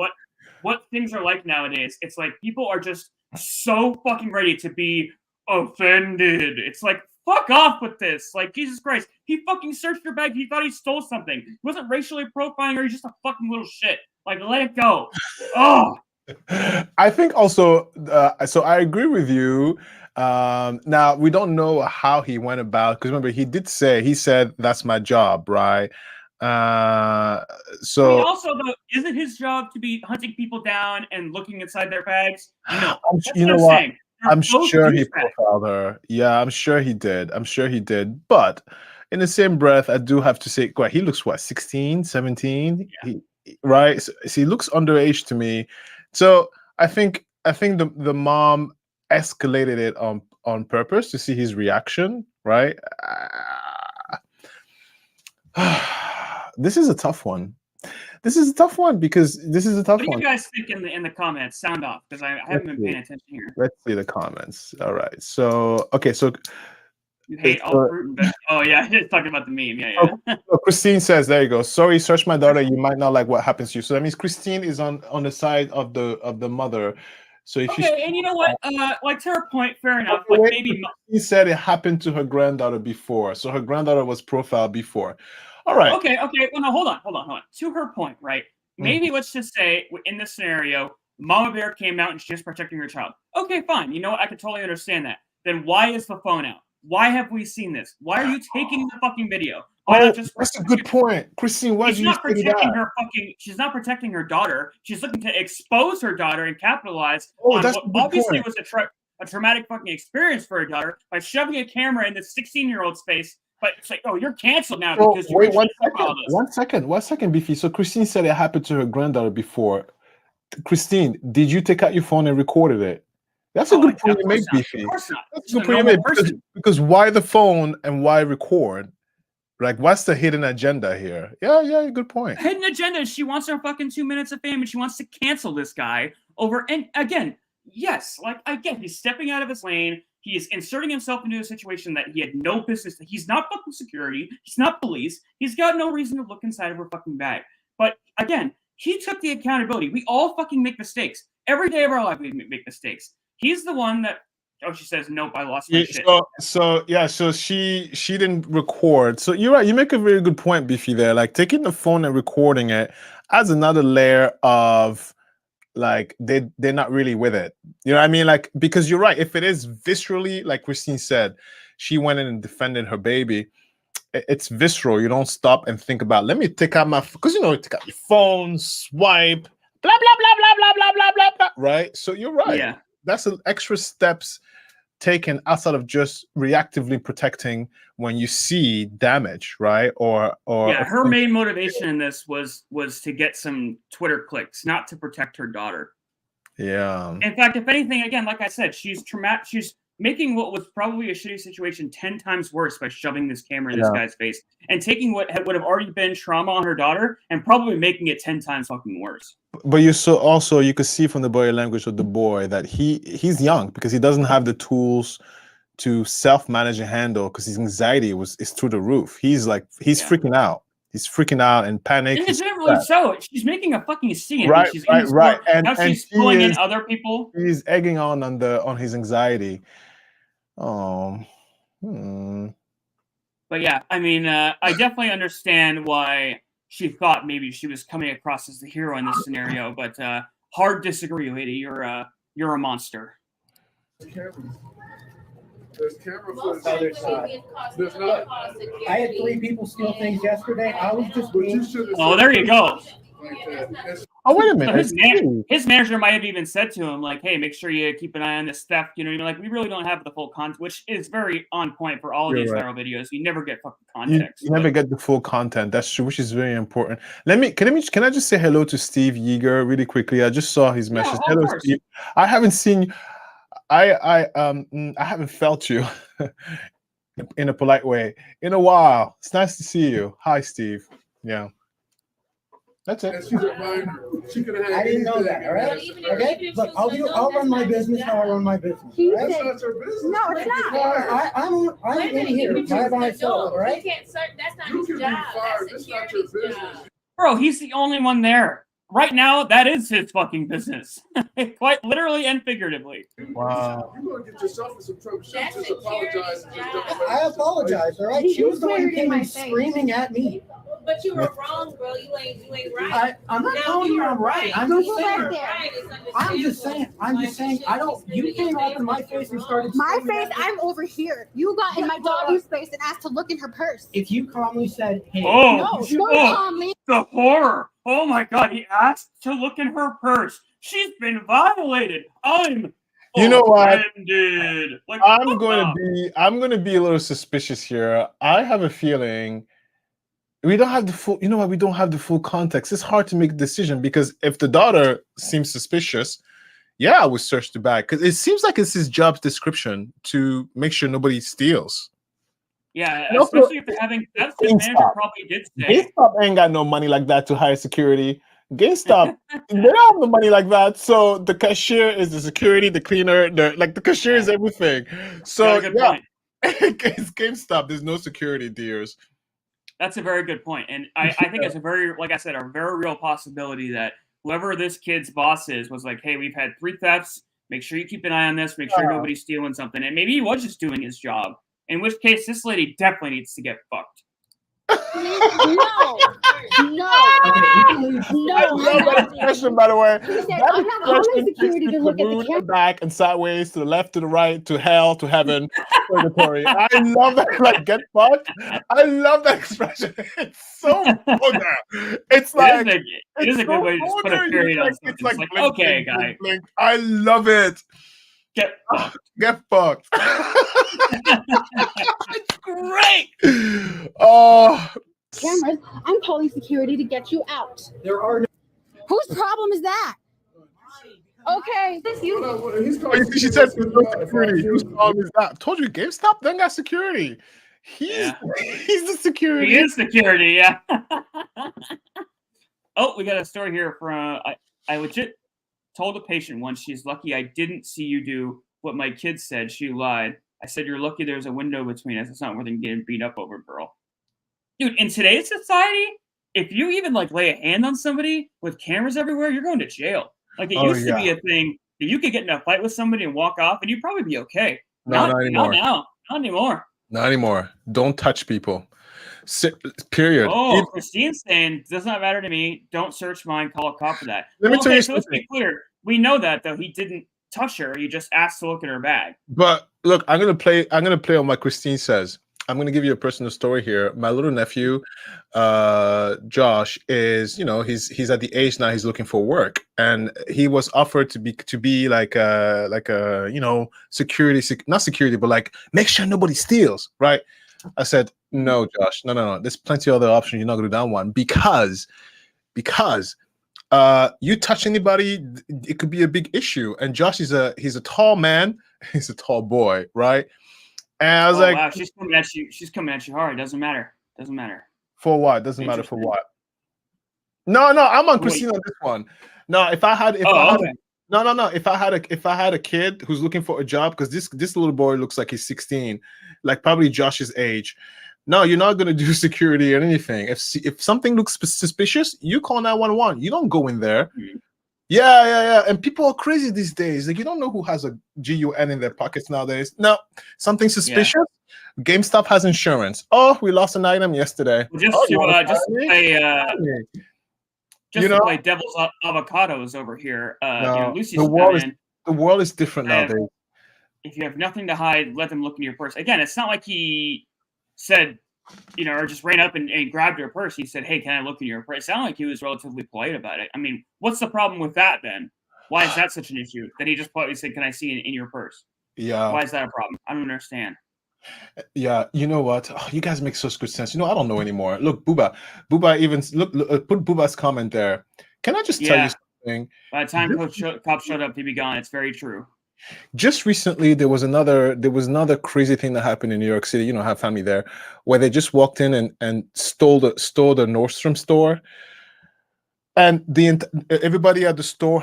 what things are like nowadays. It's like people are just so fucking ready to be offended. It's like, fuck off with this. Like, Jesus Christ. He fucking searched your bag. He thought he stole something. He wasn't racially profiling her. He's just a fucking little shit. Like, let it go. Oh. I think also, so I agree with you. Now, we don't know how he went about, because remember, he said, that's my job, right? So also, though, isn't his job to be hunting people down and looking inside their bags? No. You know what? I'm sure he profiled her. Yeah, I'm sure he did. But in the same breath, I do have to say, he looks, 16, 17? Yeah. Right? So he looks underage to me. So I think the mom escalated it on purpose to see his reaction, right? This is a tough one. Because this is a tough one. What do you guys think in the comments? Sound off, because I haven't been paying attention here. Let's see the comments. All right. So you hate all fruit and vegetables. Oh yeah, just talking about the meme. Yeah. So Christine says, there you go. Sorry, search my daughter. You might not like what happens to you. So that means Christine is on the side of the mother. So if and you know what? Like, to her point, fair enough. Like, maybe he said it happened to her granddaughter before. So her granddaughter was profiled before. All right. Okay. Well, no, hold on. To her point, right? Maybe let's just say in this scenario, Mama Bear came out and she's protecting her child. Okay, fine. You know what? I can totally understand that. Then why is the phone out? Why have we seen this? Why are you taking the fucking video? Why not just that's a good point, Christine. Why she's do you not say protecting that? her fucking. She's not protecting her daughter. She's looking to expose her daughter and capitalize Oh, on that's what a good obviously point. was a traumatic fucking experience for her daughter by shoving a camera in this 16-year-old's face. But it's like, oh, you're canceled now So, because you wait, mentioned one second, Beefy. So Christine said it happened to her granddaughter before. Christine, did you take out your phone and recorded it? That's a good point you make, Beefy. Of course not. That's She's a a good point you normal make person. because why the phone and why record? Like, what's the hidden agenda here? Yeah, good point. Hidden agenda is she wants her fucking 2 minutes of fame and she wants to cancel this guy over. And again, yes, like again, he's stepping out of his lane. He is inserting himself into a situation that he had no business. He's not fucking security. He's not police. He's got no reason to look inside of her fucking bag. But again, he took the accountability. We all fucking make mistakes. Every day of our life, we make mistakes. He's the one that. Oh, she says, nope, I lost my shit. So she didn't record. So you're right. You make a very good point, Beefy. There, like taking the phone and recording it adds another layer of like they're not really with it. You know what I mean? Like because you're right. If it is viscerally, like Christine said, she went in and defended her baby. It's visceral. You don't stop and think about. Let me take out my because you take out your phone, swipe, blah blah blah blah blah blah blah blah blah. Right. So you're right. Yeah. That's an extra steps taken outside of just reactively protecting when you see damage, right? Or her main motivation in this was to get some Twitter clicks, not to protect her daughter. Yeah. In fact, if anything, again, like I said, she's traumatic. She's making what was probably a shitty situation 10 times worse by shoving this camera in this guy's face and taking what would have already been trauma on her daughter and probably making it 10 times fucking worse. But you could see from the body language of the boy that he's young because he doesn't have the tools to self-manage and handle because his anxiety is through the roof. He's freaking out. He's freaking out and panic. And it's really so. She's making a fucking scene. Right, She's right. And she's pulling in other people. He's egging on his anxiety. Oh. But yeah, I mean, I definitely understand why she thought maybe she was coming across as the hero in this scenario, but hard disagree, lady. You're a monster. There's camera footage. There's not. I had 3 people steal things yesterday. I was just. Oh, there you go. Oh, wait a minute. So his manager might have even said to him, like, hey, make sure you keep an eye on this theft. You know, like, we really don't have the full content, which is very on point for all of these viral videos. You never get fucking context. You never get the full content. That's true, which is very important. Can I just say hello to Steve Yeager really quickly? I just saw his message. Yeah, hello, Steve. I haven't seen you. I haven't felt you in a polite way in a while. It's nice to see you. Hi, Steve. Yeah. That's it. She's a minor. She could have had I didn't know that. All right. Okay. Look, I'll run my business how I run my business. Right? That's not your business. No, it's not. I'm in here by myself. All right. That's not You his can be job. fired. That's That's not your security's business. job. Bro, he's the only one there. Right now, that is his fucking business. Quite literally and figuratively. Wow. You're going to get yourself in some trouble. She That's just apologize. security's I apologize. All right. She was the one who came in screaming at me. But you were wrong, bro. You ain't right. I'm not Now telling you I'm right. I'm just saying. Right, it's I'm just saying. I don't. You came up in my face and started. My screaming face, at me. I'm over here. You got in my daughter's face and asked to look in her purse. If you calmly said, "Hey," No, calmly. The horror. Oh my God, he asked to look in her purse. She's been violated. You know what? Offended. Like, I'm going to be a little suspicious here. I have a feeling we don't have the full. You know what? We don't have the full context. It's hard to make a decision because if the daughter seems suspicious, yeah, I would search the bag because it seems like it's his job description to make sure nobody steals. Yeah, And also, especially if they're having that's the manager probably did say. GameStop ain't got no money like that to hire security. GameStop, they don't have no money like that. So the cashier is the security, the cleaner, the cashier is everything. So yeah, it's GameStop. There's no security, dears. That's a very good point, and I think it's a very, like I said, a very real possibility that whoever this kid's boss is was like, hey, we've had 3 thefts. Make sure you keep an eye on this. Make sure nobody's stealing something, and maybe he was just doing his job. In which case, this lady definitely needs to get fucked. No. Okay, No. that expression, by the way. He said, That I'm not calling expression security to look at the moon camera. and back and sideways to the left, to the right, to hell, to heaven, purgatory. I love that. Like, get fucked. I love that expression. It's so vulgar. It's like it is a good way to just put a vulgar. period on something. It's like It's blink, okay, blink, guy, blink, blink. I love it. get Get fucked. It's great. Oh, Cameras. I'm calling security to get you out. There are no. Whose problem is that? Okay, this you. He's oh, you see, she said there's no security. Whose problem is that? I told you, GameStop then got security. He's the security. He is security, yeah. Oh, we got a story here from I legit told a patient once she's lucky I didn't see you do what my kid said. She lied. I said you're lucky there's a window between us. It's not worth getting beat up over, girl. Dude, in today's society, if you even like lay a hand on somebody with cameras everywhere, you're going to jail. Like it used to be a thing that you could get in a fight with somebody and walk off and you'd probably be okay. Not anymore. Not now. Not anymore. Not anymore. Don't touch people. Period. Oh, Christine's saying, does not matter to me. Don't search mine. Call a cop for that. Let me tell you so let's be clear. We know that though. He didn't touch her. He just asked to look at her bag. But look, I'm gonna play on what Christine says. I'm gonna give you a personal story here. My little nephew, Josh, is he's at the age now he's looking for work, and he was offered to be like a security, not security, but like make sure nobody steals, right? I said no, Josh, no. There's plenty of other options. You're not gonna do that one because you touch anybody, it could be a big issue. And Josh he's a tall man, he's a tall boy, right? And I was like, wow, she's coming at you. She's coming at you hard. Doesn't matter. For what? Doesn't matter for what? No, I'm on Christine on this one. No, if I had a kid who's looking for a job, because this little boy looks like he's 16, like probably Josh's age. No, you're not gonna do security or anything. If something looks suspicious, you call 911. You don't go in there. Mm-hmm. Yeah. And people are crazy these days. Like you don't know who has a GUN in their pockets nowadays. No, something suspicious. Yeah. GameStop has insurance. Oh, we lost an item yesterday. Just to play devil's avocados over here. Lucy's the world is different nowadays. If you have nothing to hide, let them look in your purse. Again, it's not like he said, or just ran up and grabbed her purse. He said, hey, can I look in your purse? It sounded like he was relatively polite about it. I mean, what's the problem with that then? Why is that such an issue? That he just politely said, can I see it in your purse? Yeah. Why is that a problem? I don't understand. Yeah, you know what? Oh, you guys make such good sense. I don't know anymore. Look, Booba even look put Booba's comment there. Can I just tell you something? By the time cop showed up, he'd be gone. It's very true. Just recently, there was another crazy thing that happened in New York City. I have family there, where they just walked in and stole the Nordstrom store, and everybody at the store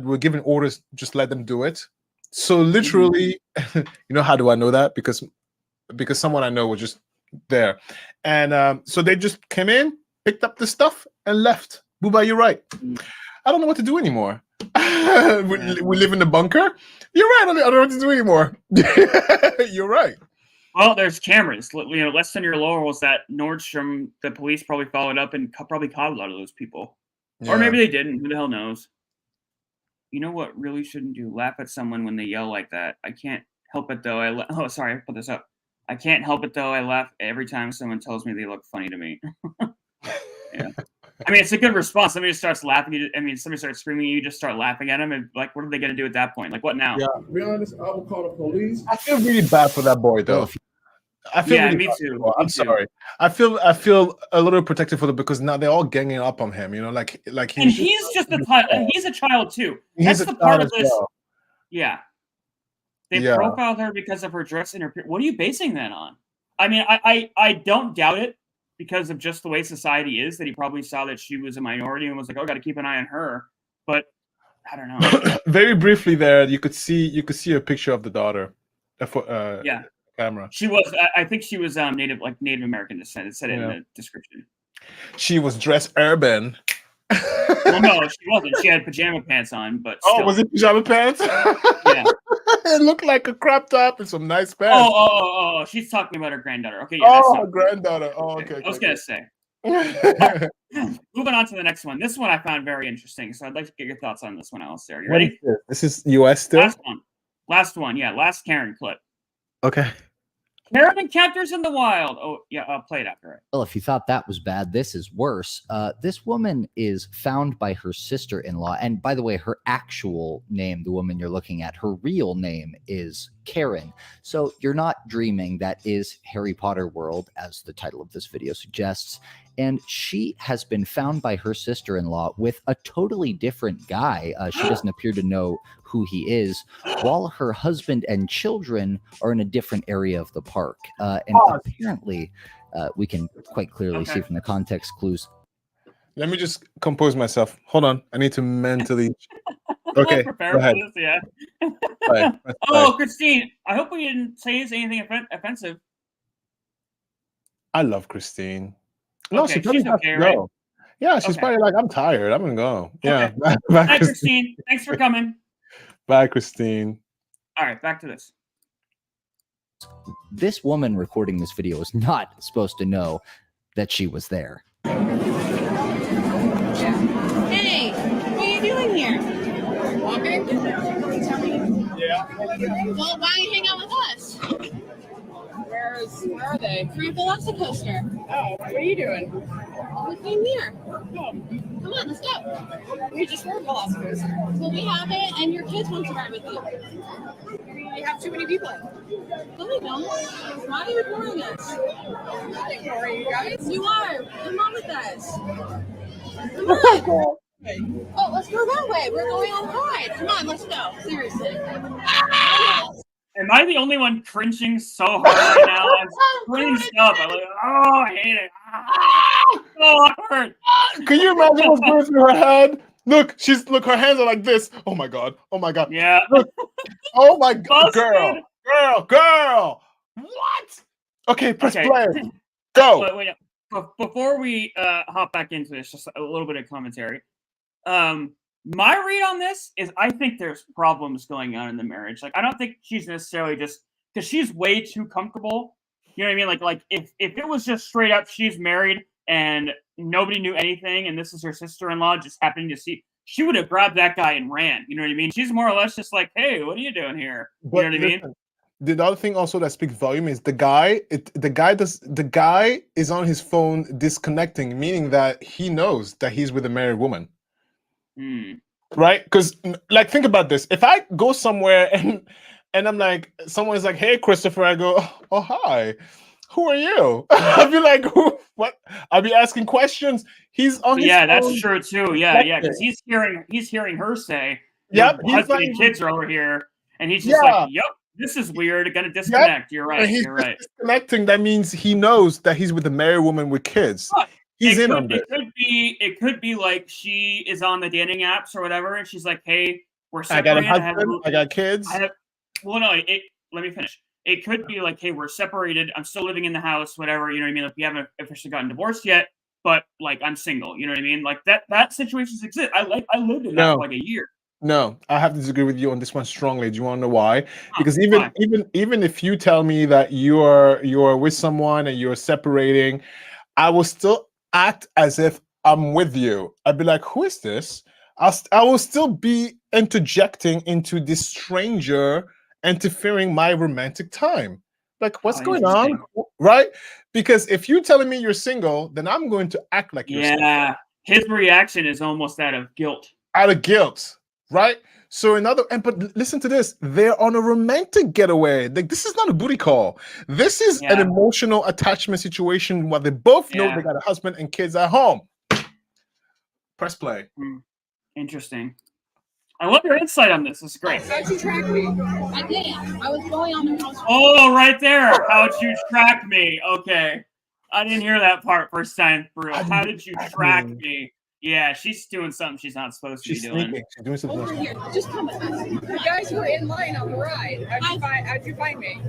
were given orders, just let them do it. So literally, how do I know that? Because someone I know was just there, and so they just came in, picked up the stuff, and left. Booba, you're right. I don't know what to do anymore. we live in the bunker. You're right. I don't know what to do anymore. You're right. Well, there's cameras. Less than your laurels that Nordstrom, the police probably followed up and probably caught a lot of those people. Yeah. Or maybe they didn't. Who the hell knows? You know what really shouldn't do? Laugh at someone when they yell like that. I can't help it though. Oh, sorry, I put this up. I can't help it though. I laugh every time someone tells me they look funny to me. Yeah. I mean, it's a good response. Somebody just starts laughing. Somebody starts screaming. You just start laughing at them. And like, what are they going to do at that point? Like, what now? Yeah, to be honest, I would call the police. I feel really bad for that boy, though. Me too. I'm sorry. I feel a little protective for them because now they're all ganging up on him. Like and he's just a child. He's a child too. That's the part of this. Well. Yeah. They profiled her because of her dress and her. What are you basing that on? I mean, I don't doubt it. Because of just the way society is, that he probably saw that she was a minority and was like, "Oh, got to keep an eye on her." But I don't know. Very briefly, there you could see a picture of the daughter. Camera. She was. I think she was Native American descent. It said it in the description. She was dressed urban. Well, no, she wasn't. She had pajama pants on, but still. Oh, was it pajama pants? Yeah. It looked like a crop top and some nice pants. Oh, she's talking about her granddaughter. Okay, yeah. Oh, her granddaughter. Oh, okay. I was gonna say. Moving on to the next one. This one I found very interesting, so I'd like to get your thoughts on this one, Alistair. You What is ready? this? This is US still? Last one. Yeah, last Karen clip. Okay. Karen encounters in the wild. Oh, yeah, I'll play it after it. Well, if you thought that was bad, this is worse. This woman is found by her sister-in-law. And by the way, her actual name, the woman you're looking at, her real name is Karen. So you're not dreaming. That is Harry Potter World, as the title of this video suggests. And she has been found by her sister-in-law with a totally different guy. She doesn't appear to know who he is, while her husband and children are in a different area of the park. And apparently, we can quite clearly see from the context clues. Let me just compose myself. Hold on. I need to mentally. Okay, go ahead. This, yeah. Right. Christine, I hope we didn't say anything offensive. I love Christine. No, Okay, she probably she's has okay, to right? go. Yeah, she's Okay. probably like, I'm tired. I'm gonna go. Yeah. Okay. Bye, Hi, Christine. Thanks for coming. Bye, Christine. All right, back to this. This woman recording this video is not supposed to know that she was there. Hey, what are you doing here? Walking? Yeah. Well, why don't you hang out with us? Where are they? We're at the Velocicoaster. Oh, what are you doing? We came here. Come on, let's go. We just were Velocicoaster. Well, we have it, and your kids want to ride with you. We have too many people. No, we don't. Why are you ignoring us? I'm not ignoring you guys. You are. Come on with us. Come on. Oh, let's go that way. We're going on the ride. Come on, let's go. Seriously. Am I the only one cringing so hard right now? I'm cringed up. I'm like, oh, I hate it. So awkward. Can you imagine what's going through her head? Look, her hands are like this. Oh my god. Oh my god. Yeah. Look. Oh my god. Busted. Girl. What? Okay, press Okay. play. Go. Wait. Before we hop back into this, just a little bit of commentary. My read on this is I think there's problems going on in the marriage. Like, I don't think she's necessarily just because she's way too comfortable. You know what I mean? Like if it was just straight up she's married and nobody knew anything and this is her sister-in-law just happening to see, she would have grabbed that guy and ran. You know what I mean? She's more or less just like, hey, what are you doing here? You know what I mean? The other thing also that speaks volume is the guy is on his phone disconnecting, meaning that he knows that he's with a married woman. Right? Because like, think about this. If I go somewhere and I'm like, someone's like, hey, Christopher, I go, oh, hi. Who are you? I'll be like, who? What? I'll be asking questions. He's on his phone. That's true too. Yeah, because he's hearing her say, yep, your husband and kids are over here, and he's just like, yep, this is weird. Gonna disconnect. You're right. He's You're right. disconnecting. That means he knows that he's with a married woman with kids. He's in on this. It could be like she is on the dating apps or whatever, and she's like, "Hey, we're I got separated. a husband. I got kids. Let me finish. It could be like, hey, we're separated. I'm still living in the house, whatever. You know what I mean? Like, we haven't officially gotten divorced yet, but like, I'm single. You know what I mean? Like that situations exist. I lived in that for like a year. No, I have to disagree with you on this one strongly. Do you want to know why? Because even if you tell me that you're with someone and you're separating, I will still act as if I'm with you. I'd be like, who is this? I will still be interjecting into this stranger interfering my romantic time. Like, what's going on? Right? Because if you're telling me you're single, then I'm going to act like you're single. Yeah. His reaction is almost out of guilt. Out of guilt. Right? So but listen to this. They're on a romantic getaway. Like, this is not a booty call. This is an emotional attachment situation where they both know they got a husband and kids at home. Press play. Interesting. I love your insight on this. This is great. How'd you track me? I did. I was going on the house. Oh, right there. How'd you track me? Okay. I didn't hear that part first time through. How did you track me? Yeah, she's doing something she's not supposed to be doing. She's doing something. Over here. Just come with us. You guys were in line on the ride. How'd you find me?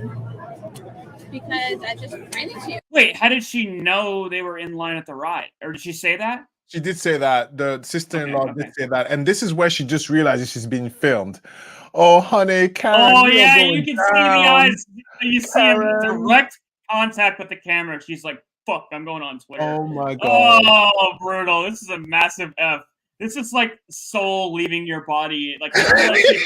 Because I just ran into you. Wait, how did she know they were in line at the ride? Or did she say that? She did say that. The sister-in-law did say that. And this is where she just realizes she's being filmed. Oh, honey, Karen. Oh, yeah, you can see the eyes. You see him in direct contact with the camera. She's like, fuck, I'm going on Twitter. Oh my god. Oh, brutal. This is a massive F. This is like soul leaving your body. Like somebody's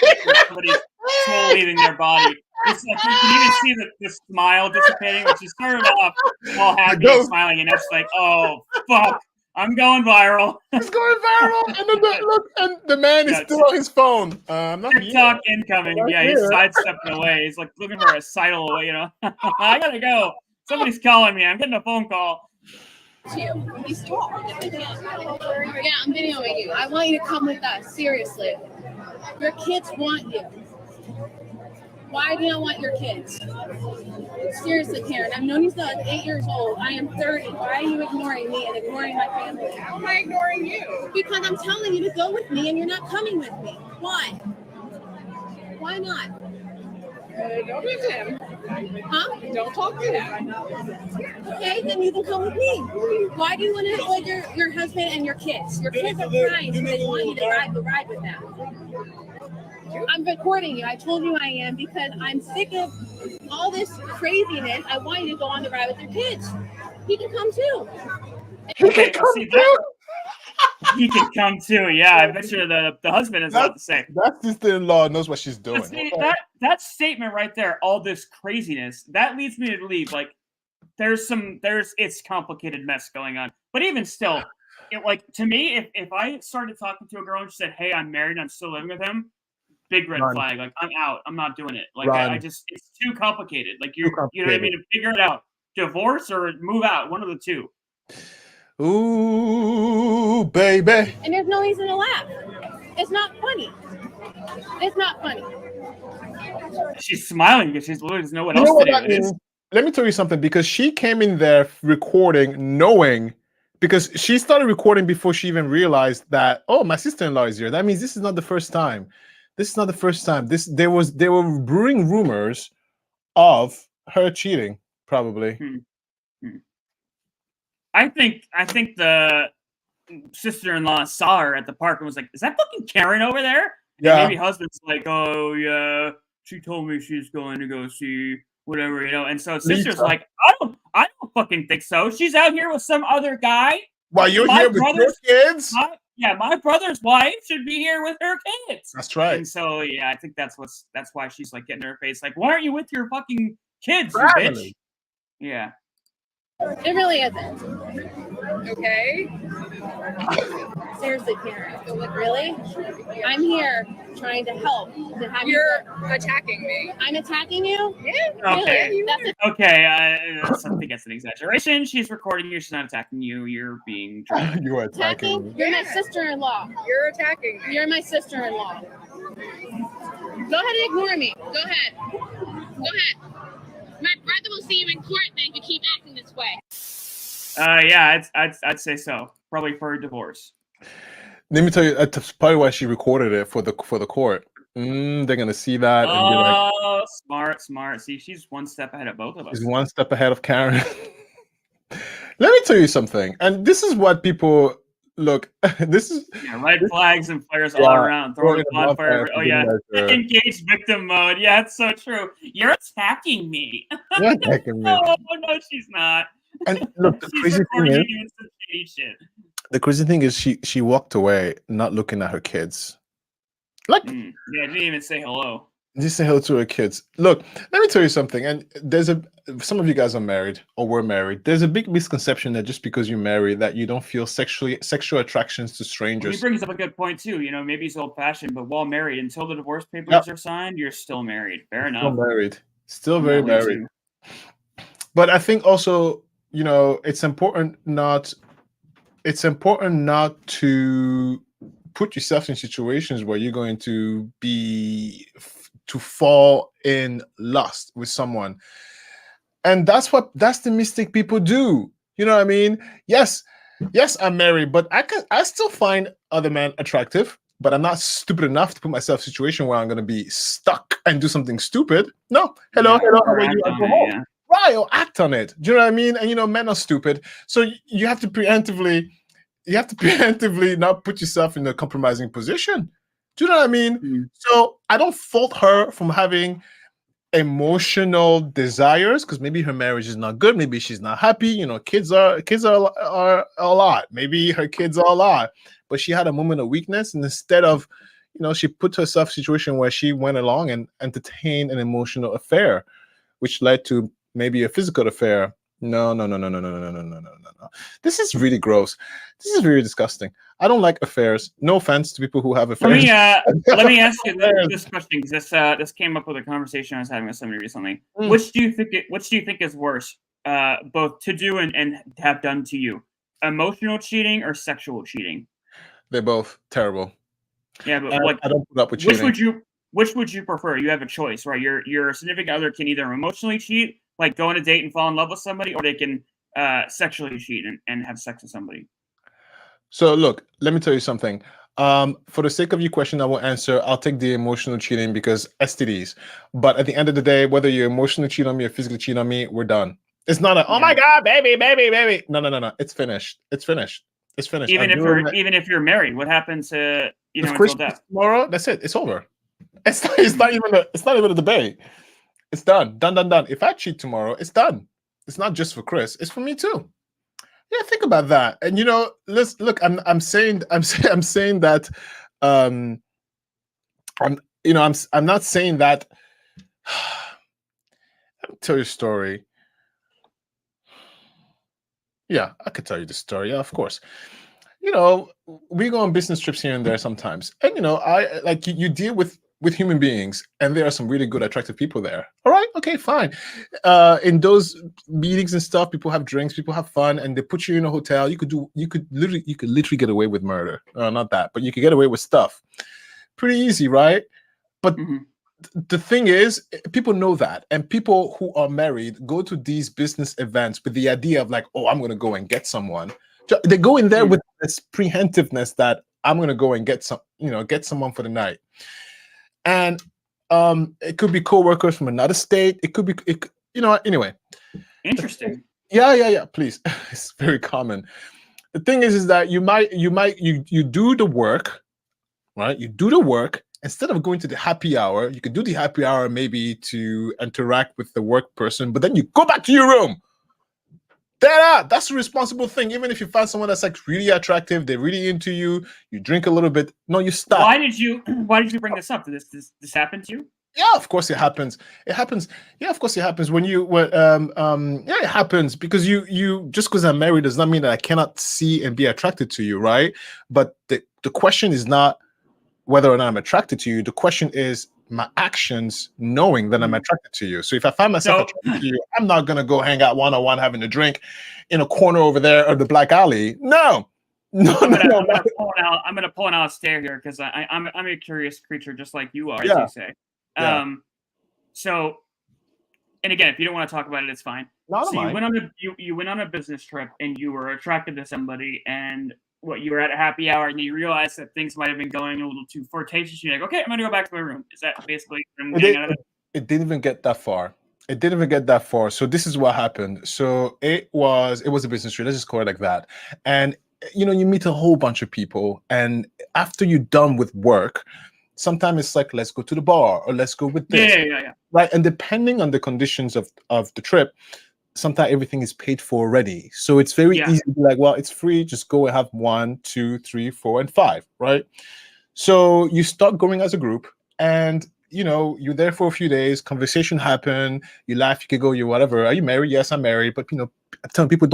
soul leaving their body. It's like you can even see the smile dissipating, which is started off all happy and smiling, and it's like, oh fuck, I'm going viral. It's going viral, and then the man is still on his phone. I'm not TikTok incoming. Yeah, he's sidestepping away. He's like looking for a sidle away. You know, I gotta go. Somebody's calling me. I'm getting a phone call. Yeah, I'm videoing you. I want you to come with us. Seriously. Your kids want you. Why do you not want your kids? Seriously, Karen. I've known you since I was 8 years old. I am 30. Why are you ignoring me and ignoring my family? How am I ignoring you? Because I'm telling you to go with me and you're not coming with me. Why? Why not? Don't talk to him. Huh? Don't talk to him. Okay, then you can come with me. Why do you want to avoid your husband and your kids? Your kids are crying, so they want you to ride the ride with them. I'm recording you. I told you I am because I'm sick of all this craziness. I want you to go on the ride with your kids. He can come too. Okay, see that. He can come too. Yeah, I bet you the husband is about to say. That sister-in-law knows what she's doing. See, that statement right there, all this craziness, that leads me to believe like it's complicated mess going on. But even still, to me, if I started talking to a girl and she said, "Hey, I'm married, and I'm still living with him," big red flag. Like, I'm out. I'm not doing it. Like I just it's too complicated. Like you know what I mean? To figure it out. Divorce or move out, one of the two. Ooh, baby. And there's no reason to laugh. It's not funny. It's not funny. She's smiling because she's literally doesn't know what else to do. Let me tell you something, because she came in there recording knowing, because she started recording before she even realized that, oh, my sister-in-law is here. That means this is not the first time. This is not the first time. They were brewing rumors of her cheating, probably. I think the sister-in-law saw her at the park and was like, "Is that fucking Karen over there?" Yeah. And maybe husband's like, "Oh yeah, she told me she's going to go see whatever, you know." And so sister's like, I don't fucking think so. She's out here with some other guy. While you're here with your kids? My brother's wife should be here with her kids. That's right. And so yeah, I think that's why she's like getting her face like, "Why aren't you with your fucking kids, you bitch?" Yeah. It really isn't. Okay? Seriously, Karen. Really? I'm here trying to help. You're attacking me. I'm attacking you? Yeah. Okay. Really? Okay. I think that's an exaggeration. She's recording you. She's not attacking you. You're being drunk. You're attacking me. You're my sister-in-law. You're attacking me. You're my sister-in-law. Go ahead and ignore me. Go ahead. Go ahead. My brother will see you in court then if you keep acting this way. Yeah, I'd say so. Probably for a divorce. Let me tell you, that's probably why she recorded it for the court. They're gonna see that. And be like, oh, smart. See, she's one step ahead of both of us. She's one step ahead of Karen. Let me tell you something, and this is what people look. This is red flags and flares all around. Throwing bonfire. Oh yeah, engaged victim mode. Yeah, it's so true. You're attacking me. You're attacking me. Oh no, she's not. And look, the crazy thing is, she walked away, not looking at her kids. Like, yeah, didn't even say hello. Just say hello to her kids. Look, let me tell you something. And some of you guys are married or were married. There's a big misconception that just because you're married that you don't feel sexual attractions to strangers. He brings up a good point too. You know, maybe he's old fashioned, but while married, until the divorce papers are signed, you're still married. Fair enough. Still married. Still very married. But I think also, you know, it's important not to put yourself in situations where you're going to fall in lust with someone. And that's the mistake people do. You know what I mean? Yes, I'm married, but I still find other men attractive, but I'm not stupid enough to put myself in a situation where I'm going to be stuck and do something stupid. No. Hello, how are you? I go home. Right, or act on it. Do you know what I mean? And you know, men are stupid. So you have to preemptively not put yourself in a compromising position. Do you know what I mean? So I don't fault her from having emotional desires, because maybe her marriage is not good, maybe she's not happy. You know, kids are a lot. Maybe her kids are a lot, but she had a moment of weakness, and instead of, you know, she put herself in a situation where she went along and entertained an emotional affair, which led to maybe a physical affair. No. This is really gross. This is really disgusting. I don't like affairs. No offense to people who have affairs. Let me ask you this question, because this came up with a conversation I was having with somebody recently. Which do you think is worse, both to do and have done to you? Emotional cheating or sexual cheating? They're both terrible. Yeah, but I don't put up with cheating. Which would you prefer? You have a choice, right? Your significant other can either emotionally cheat, like go on a date and fall in love with somebody, or they can sexually cheat and have sex with somebody. So look, let me tell you something. For the sake of your question, I will answer. I'll take the emotional cheating because STDs. But at the end of the day, whether you emotionally cheat on me or physically cheat on me, we're done. It's not a, oh my God, baby. No. It's finished. It's finished. Even if you're married, what happens to until death? Tomorrow, that's it. It's over. It's not even a debate. It's done. Done. If I cheat tomorrow, it's done. It's not just for Chris. It's for me too. Yeah, think about that. And you know, look. I'm saying that. I'm not saying that. Let me tell you a story. Yeah, I could tell you the story. Yeah, of course. You know, we go on business trips here and there sometimes, and you know, I like you deal with human beings, and there are some really good, attractive people there. All right, okay, fine. In those meetings and stuff, people have drinks, people have fun, and they put you in a hotel. You could literally get away with murder. Not that, but you could get away with stuff. Pretty easy, right? But the thing is, people know that, and people who are married go to these business events with the idea of like, oh, I'm going to go and get someone. They go in there with this prehentiveness that I'm going to go and get someone for the night. And it could be co-workers from another state. It could be, anyway. Interesting. Yeah. Please, it's very common. The thing is that you do the work, right? You do the work instead of going to the happy hour. You could do the happy hour maybe to interact with the work person, but then you go back to your room. That's the responsible thing. Even if you find someone that's like really attractive, they're really into you, you drink a little bit. No, you stop. Why did you bring this up? Did this happen to you? Yeah, of course it happens. It happens. Yeah, of course it happens. It happens because you just because I'm married does not mean that I cannot see and be attracted to you, right? But the question is not whether or not I'm attracted to you. The question is my actions knowing that I'm attracted to you. So if I find myself attracted to you, I'm not gonna go hang out one-on-one having a drink in a corner over there of the black alley. No. I'm gonna pull an Alistair here because I'm a curious creature just like you are, as you say. Yeah. So, and again, if you don't want to talk about it, it's fine. So you went on a business trip and you were attracted to somebody, and you were at a happy hour and you realized that things might have been going a little too flirtatious. You're like, okay, I'm gonna go back to my room. Is that basically what I'm getting out of it? It didn't even get that far. So this is what happened. So it was a business trip. Let's just call it like that. And you meet a whole bunch of people, and after you're done with work, sometimes it's like, let's go to the bar or let's go with this. Yeah. Right. And depending on the conditions of the trip, sometimes everything is paid for already. So it's very easy to be like, well, it's free. Just go and have 1, 2, 3, 4, and 5. Right. So you start going as a group, and you're there for a few days. Conversation happen. You laugh. You could go. You whatever. Are you married? Yes, I'm married. But I'm telling people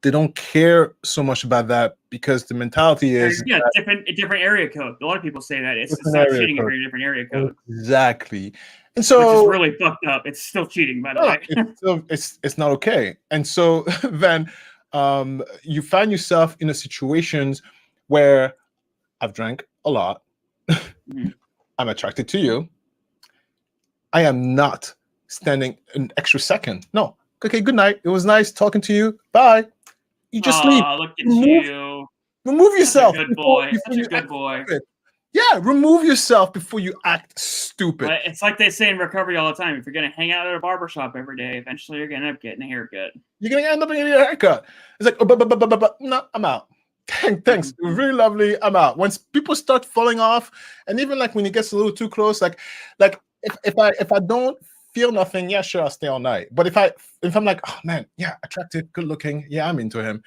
they don't care so much about that because the mentality is different area code. A lot of people say that it's not cheating if you're in a different area code. Exactly. And so, which is really fucked up. It's still cheating, by the way. It's not okay. And so then you find yourself in a situations where I've drank a lot. I'm attracted to you. I am not standing an extra second. No. Okay, good night. It was nice talking to you. Bye. You just leave. Look at you. Remove yourself. Such a good boy. Such a good boy. Yeah, remove yourself before you act stupid. But it's like they say in recovery all the time. If you're going to hang out at a barbershop every day, eventually you're going to end up getting a haircut. You're going to end up getting a haircut. It's like, no, I'm out. Thanks. It was really lovely. I'm out. Once people start falling off, and even like when it gets a little too close, like if I don't feel nothing, yeah, sure, I'll stay all night. But if I'm like, oh man, yeah, attractive, good looking, yeah, I'm into him.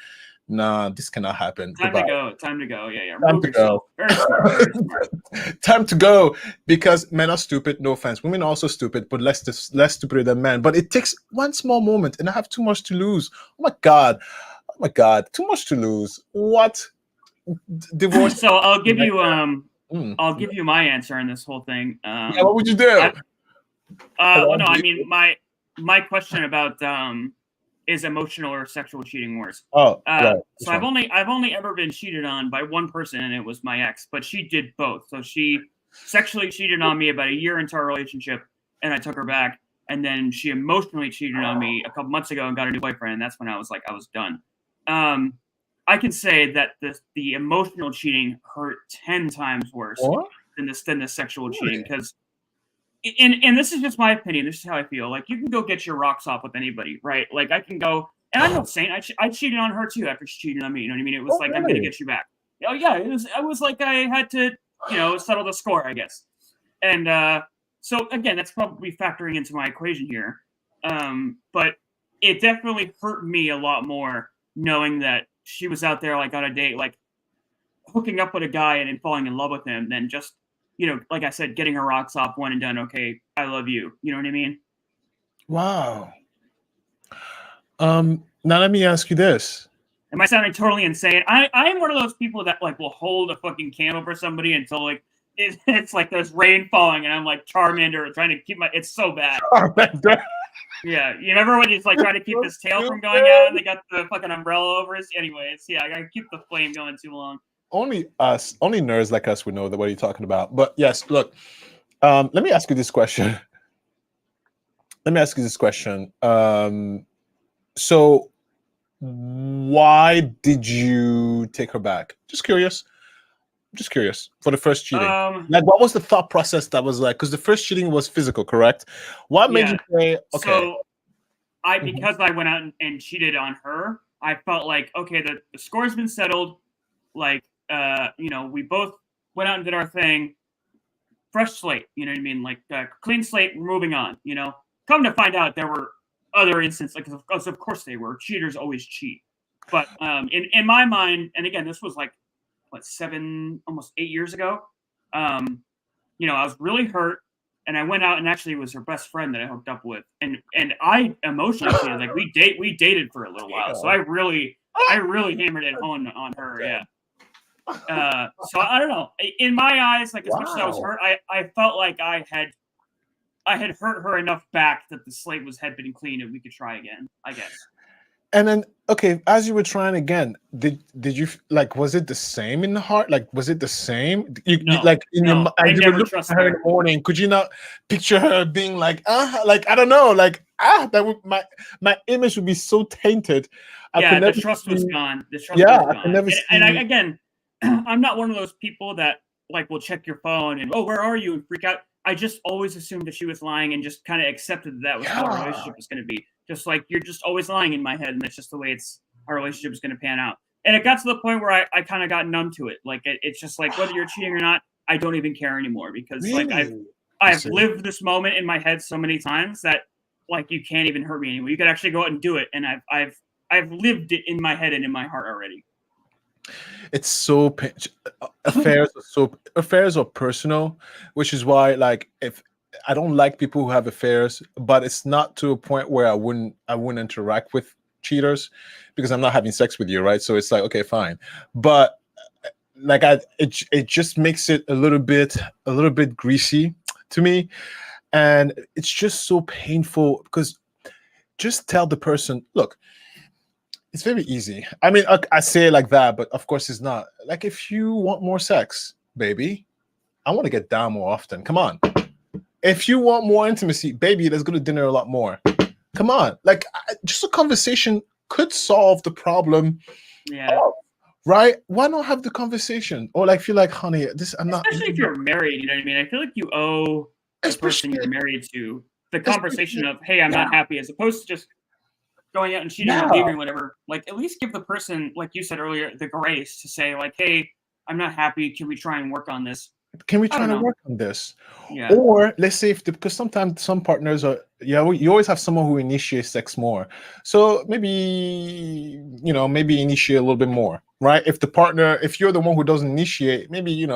Nah, this cannot happen. Time Goodbye. to go. Time to go. Yeah, yeah. Time Remove to yourself. go. Very smart. Very smart. Time to go, because men are stupid. No offense, women are also stupid, but less stupid than men. But it takes one small moment, and I have too much to lose. Oh my god, too much to lose. What? Divorce? So I'll give you I'll give you my answer on this whole thing. Yeah, what would you do? Well, no, I mean my question about is emotional or sexual cheating worse? Oh, right. So I've only ever been cheated on by one person, and it was my ex. But she did both. So she sexually cheated on me about a year into our relationship, and I took her back. And then she emotionally cheated on me a couple months ago and got a new boyfriend. And that's when I was like, I was done. I can say that the emotional cheating hurt 10 times worse than the sexual cheating, because. And this is just my opinion. This is how I feel. Like, you can go get your rocks off with anybody, right? Like, I can go, and I'm not saying I cheated on her too after she cheated on me. You know what I mean? It was like, I'm gonna get you back. Oh yeah, it was like I had to, settle the score, I guess. And so again, that's probably factoring into my equation here. But it definitely hurt me a lot more knowing that she was out there like on a date, like hooking up with a guy and then falling in love with him, than just, like I said, getting her rocks off, one and done. Okay, I love you. You know what I mean? Wow. Now let me ask you this. Am I sounding totally insane? I'm one of those people that like will hold a fucking candle for somebody until like it's like there's rain falling and I'm like Charmander trying to keep it's so bad. Yeah, you remember when he's like trying to keep his tail from going out and they got the fucking umbrella over his? Anyways, yeah, I gotta keep the flame going too long. Only nerds like us would know what you're talking about. But yes, look, let me ask you this question. So why did you take her back? Just curious for the first cheating. Like, what was the thought process that was like, because the first cheating was physical, correct? What made you say, okay? So because I went out and cheated on her, I felt like, okay, the score's been settled. Like, we both went out and did our thing. Fresh slate, you know what I mean? Like, clean slate, we're moving on, Come to find out, there were other instances, like, of course they were. Cheaters always cheat. But in my mind, and again, this was like, what, almost 8 years ago? I was really hurt, and I went out, and actually it was her best friend that I hooked up with. And I emotionally cheated. Like, we dated for a little while. So I really hammered it home on her, yeah. So I don't know. In my eyes, like, as much as I was hurt, I felt like I had hurt her enough back that the slate had been clean and we could try again, I guess. And then, okay, as you were trying again, did you like? Was it the same in the heart? Like, was it the same? Like in your, as you were looking at her in the morning, could you not picture her being like, like, I don't know, like, that would my image would be so tainted. The trust was gone. The trust was gone. I can never see. And again, I'm not one of those people that like will check your phone and, oh, where are you, and freak out. I just always assumed that she was lying and just kind of accepted that was how our relationship was going to be. Just like, you're just always lying in my head, and that's just the way our relationship is going to pan out. And it got to the point where I kind of got numb to it. Like, it's just like, whether you're cheating or not, I don't even care anymore, because like I've lived this moment in my head so many times that like you can't even hurt me anymore. You could actually go out and do it, and I've lived it in my head and in my heart already. It's so affairs are personal, which is why, like, if I don't like people who have affairs, but it's not to a point where I wouldn't interact with cheaters, because I'm not having sex with you, right? So it's like, okay, fine, but like it just makes it a little bit greasy to me, and it's just so painful, because just tell the person, look. It's very easy. I mean, I say it like that, but of course it's not. Like, if you want more sex, baby, I want to get down more often. Come on. If you want more intimacy, baby, let's go to dinner a lot more. Come on. Like, just a conversation could solve the problem. Yeah. Right? Why not have the conversation? Or like, feel like, honey, I'm not. Especially if you're married, you know what I mean? I feel like you owe the person you're married to the conversation of, hey, I'm not happy, as opposed to just going out and cheating or leaving, whatever. Like, at least give the person, like you said earlier, the grace to say, like, hey, I'm not happy. Can we try and work on this? can we I try don't to know. work on this? Yeah. Or let's say because sometimes some partners are, you always have someone who initiates sex more. So maybe, maybe initiate a little bit more, right? If you're the one who doesn't initiate, maybe,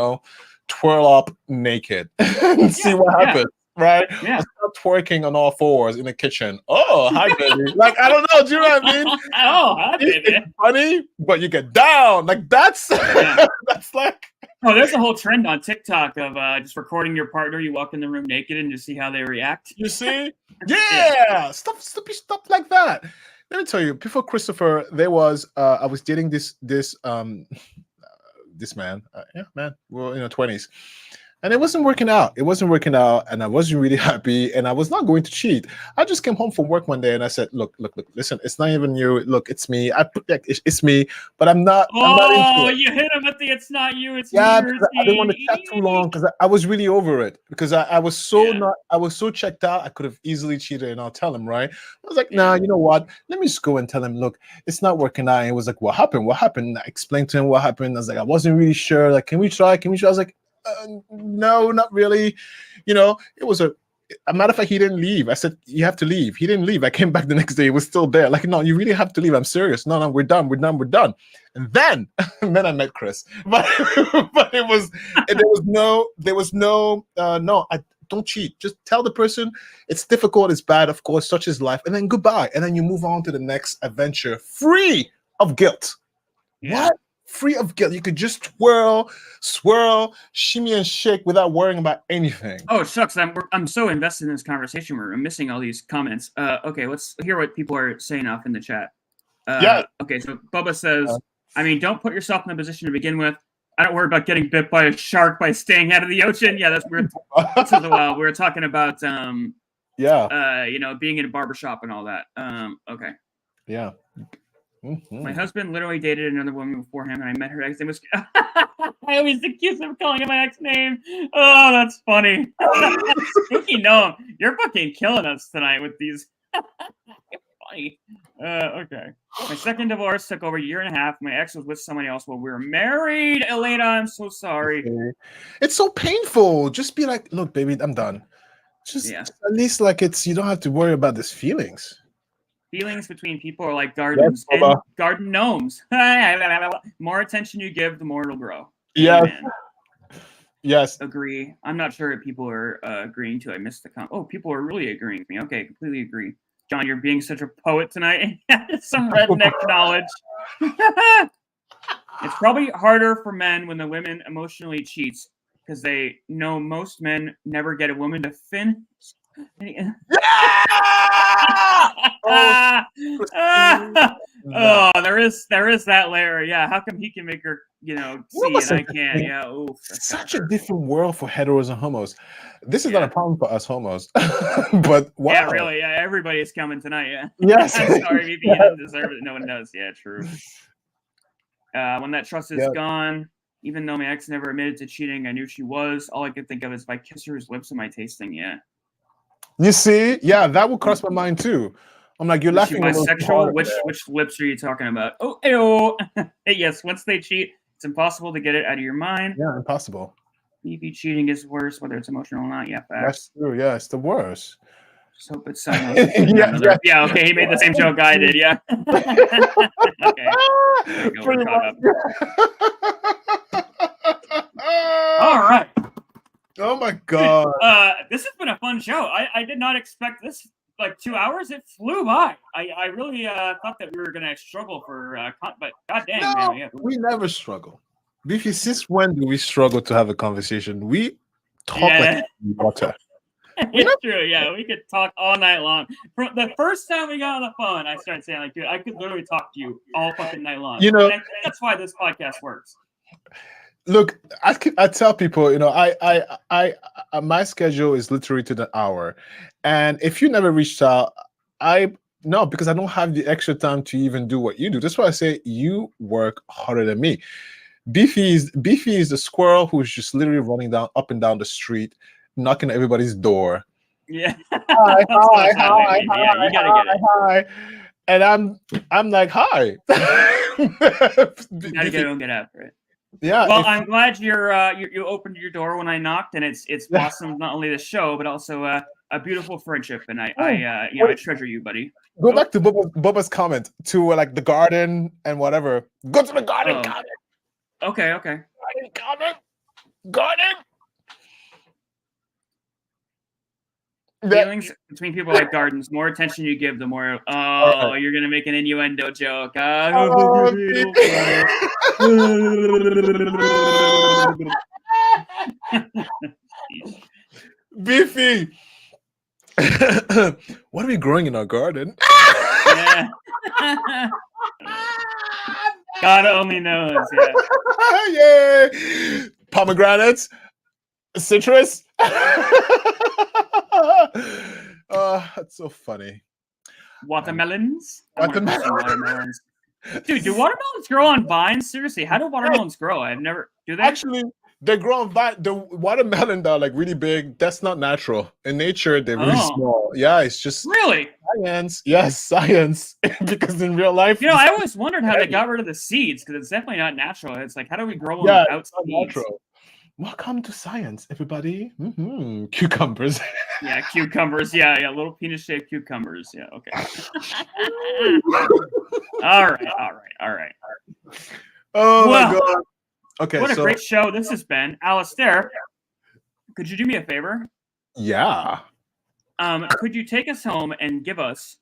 twirl up naked and see what happens, right? Yeah. Or start twerking on all fours in the kitchen. Oh, hi, baby. Like, I don't know. Do you know what I mean? Oh, hi, baby. It's funny, but you get down. Like, that's, that's like, oh, there's a whole trend on TikTok of just recording your partner. You walk in the room naked and just see how they react. You see? Yeah, stupid stuff like that. Let me tell you, before Christopher, there was I was dating this man. Man, we were in our 20s. And it wasn't working out. It wasn't working out, and I wasn't really happy, and I was not going to cheat. I just came home from work one day, and I said, "Look, listen. It's not even you. Look, it's me. It's me, but I'm not. I'm not into it." You hit him with the "it's not you, it's Yeah, me." because I didn't want to chat too long because I was really over it because I was so I was so checked out. I could have easily cheated, and I'll tell him, right? I was like, nah, you know what? Let me just go and tell him, look, it's not working out. And he was like, what happened? What happened? I explained to him what happened. I was like, I wasn't really sure. Like, can we try? Can we try? I was like, no, not really. It was a matter of fact, he didn't leave. I said, you have to leave. He didn't leave. I came back the next day. He was still there. Like, no, you really have to leave. I'm serious. No, we're done. We're done. And then I met Chris. But there was no, I don't cheat. Just tell the person it's difficult, it's bad, of course, such is life. And then goodbye. And then you move on to the next adventure free of guilt. Yeah. What? Free of guilt. You could just twirl, swirl, shimmy, and shake without worrying about anything. Oh, shucks. I'm so invested in this conversation. We're missing all these comments. Okay, let's hear what people are saying off in the chat. Okay, so Bubba says, I mean, don't put yourself in a position to begin with. I don't worry about getting bit by a shark by staying out of the ocean. Yeah, that's weird. This is a while. We were talking about being in a barbershop and all that. Okay. Yeah. My husband literally dated another woman before him, and I met her ex name was. I always accuse him of calling him my ex name. Oh, that's funny. Spooky gnome, you're fucking killing us tonight with these. Funny. Okay. My second divorce took over a year and a half. My ex was with somebody else while we were married. Elena, I'm so sorry. It's so painful. Just be like, look, baby, I'm done. Just at least like you don't have to worry about these feelings. Feelings between people are like gardens and garden gnomes. More attention you give, the more it'll grow. Yes. Yes. Agree. I'm not sure if people are agreeing to. I missed the comment. Oh, people are really agreeing with me. Okay, completely agree. John, you're being such a poet tonight. Some redneck knowledge. It's probably harder for men when the women emotionally cheats because they know most men never get a woman to finish. Oh, there is that layer. Yeah, how come he can make her, see and I can't? Yeah, oof. Such a different world for heteros and homos. This is not a problem for us homos, but wow. Yeah, really. Yeah, everybody's coming tonight. Yeah. Yes. I'm sorry, if you didn't deserve it. No one does. Yeah, true. When that trust is gone, even though my ex never admitted to cheating, I knew she was. All I could think of is if I kiss her lips, am I tasting? Yeah. You see, yeah, that would cross my mind too. I'm like, you're laughing. Bisexual? Which lips are you talking about? Oh, ew. Yes. Once they cheat, it's impossible to get it out of your mind. Yeah, impossible. Maybe cheating is worse, whether it's emotional or not. Yeah, facts. That's true. Yeah, it's the worst. Just hope it's yeah. Okay, he made the same joke I did. Yeah. Okay. There we go. We're caught up. All right. Oh my god. This has been a fun show. I did not expect this. Like 2 hours, it flew by. I really thought that we were gonna struggle for, but goddamn, man, yeah. We never struggle. Beefy, since when do we struggle to have a conversation? We talk like water. It's true. Yeah, we could talk all night long. From the first time we got on the phone, I started saying, like, dude, I could literally talk to you all fucking night long. And I think that's why this podcast works. Look, I tell people, I my schedule is literally to the hour, and if you never reached out, because I don't have the extra time to even do what you do. That's why I say you work harder than me. Beefy is the squirrel who's just literally running up and down the street, knocking at everybody's door. Yeah. Hi. You gotta get it. Hi. And I'm like, hi. You gotta get out for it. Yeah. Well, I'm glad you opened your door when I knocked, and it's blossomed not only the show but also a beautiful friendship, and I treasure you, buddy. Go back to Bubba's comment to like the garden and whatever. Go to the garden. Oh. Okay. Garden. Feelings between people like gardens. More attention you give, the more. Oh, you're gonna make an innuendo joke. Beefy. What are we growing in our garden? Yeah. God only knows. Yeah. Yay! Pomegranates, citrus. That's so funny. Watermelons. Watermelons. Dude, do watermelons grow on vines? Seriously, how do watermelons grow? I've never. Do they? Actually, they grow on vine. The watermelon that are like really big. That's not natural. In nature, they're really small. Yeah, it's just really science. Yes, science. Because in real life, I always wondered how they got rid of the seeds because it's definitely not natural. It's like, how do we grow them without seeds? Natural. Welcome to science, everybody. Cucumbers. Yeah, cucumbers. Yeah, little penis-shaped cucumbers. Yeah, okay. All right. Oh my god. Okay, what a great show this has been. Alistair, could you do me a favor? Yeah. Could you take us home and give us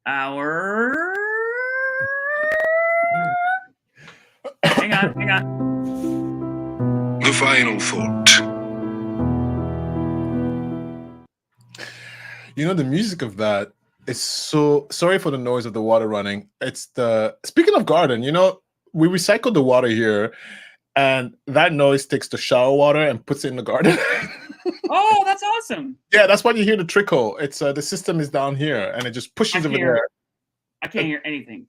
our... Hang on. The final thought. You know, the music of that is so... Sorry for the noise of the water running. It's the... Speaking of garden, you know, we recycle the water here, and that noise takes the shower water and puts it in the garden. Oh, that's awesome. Yeah, that's why you hear the trickle. It's the system is down here, and it just pushes over there. I can't hear anything.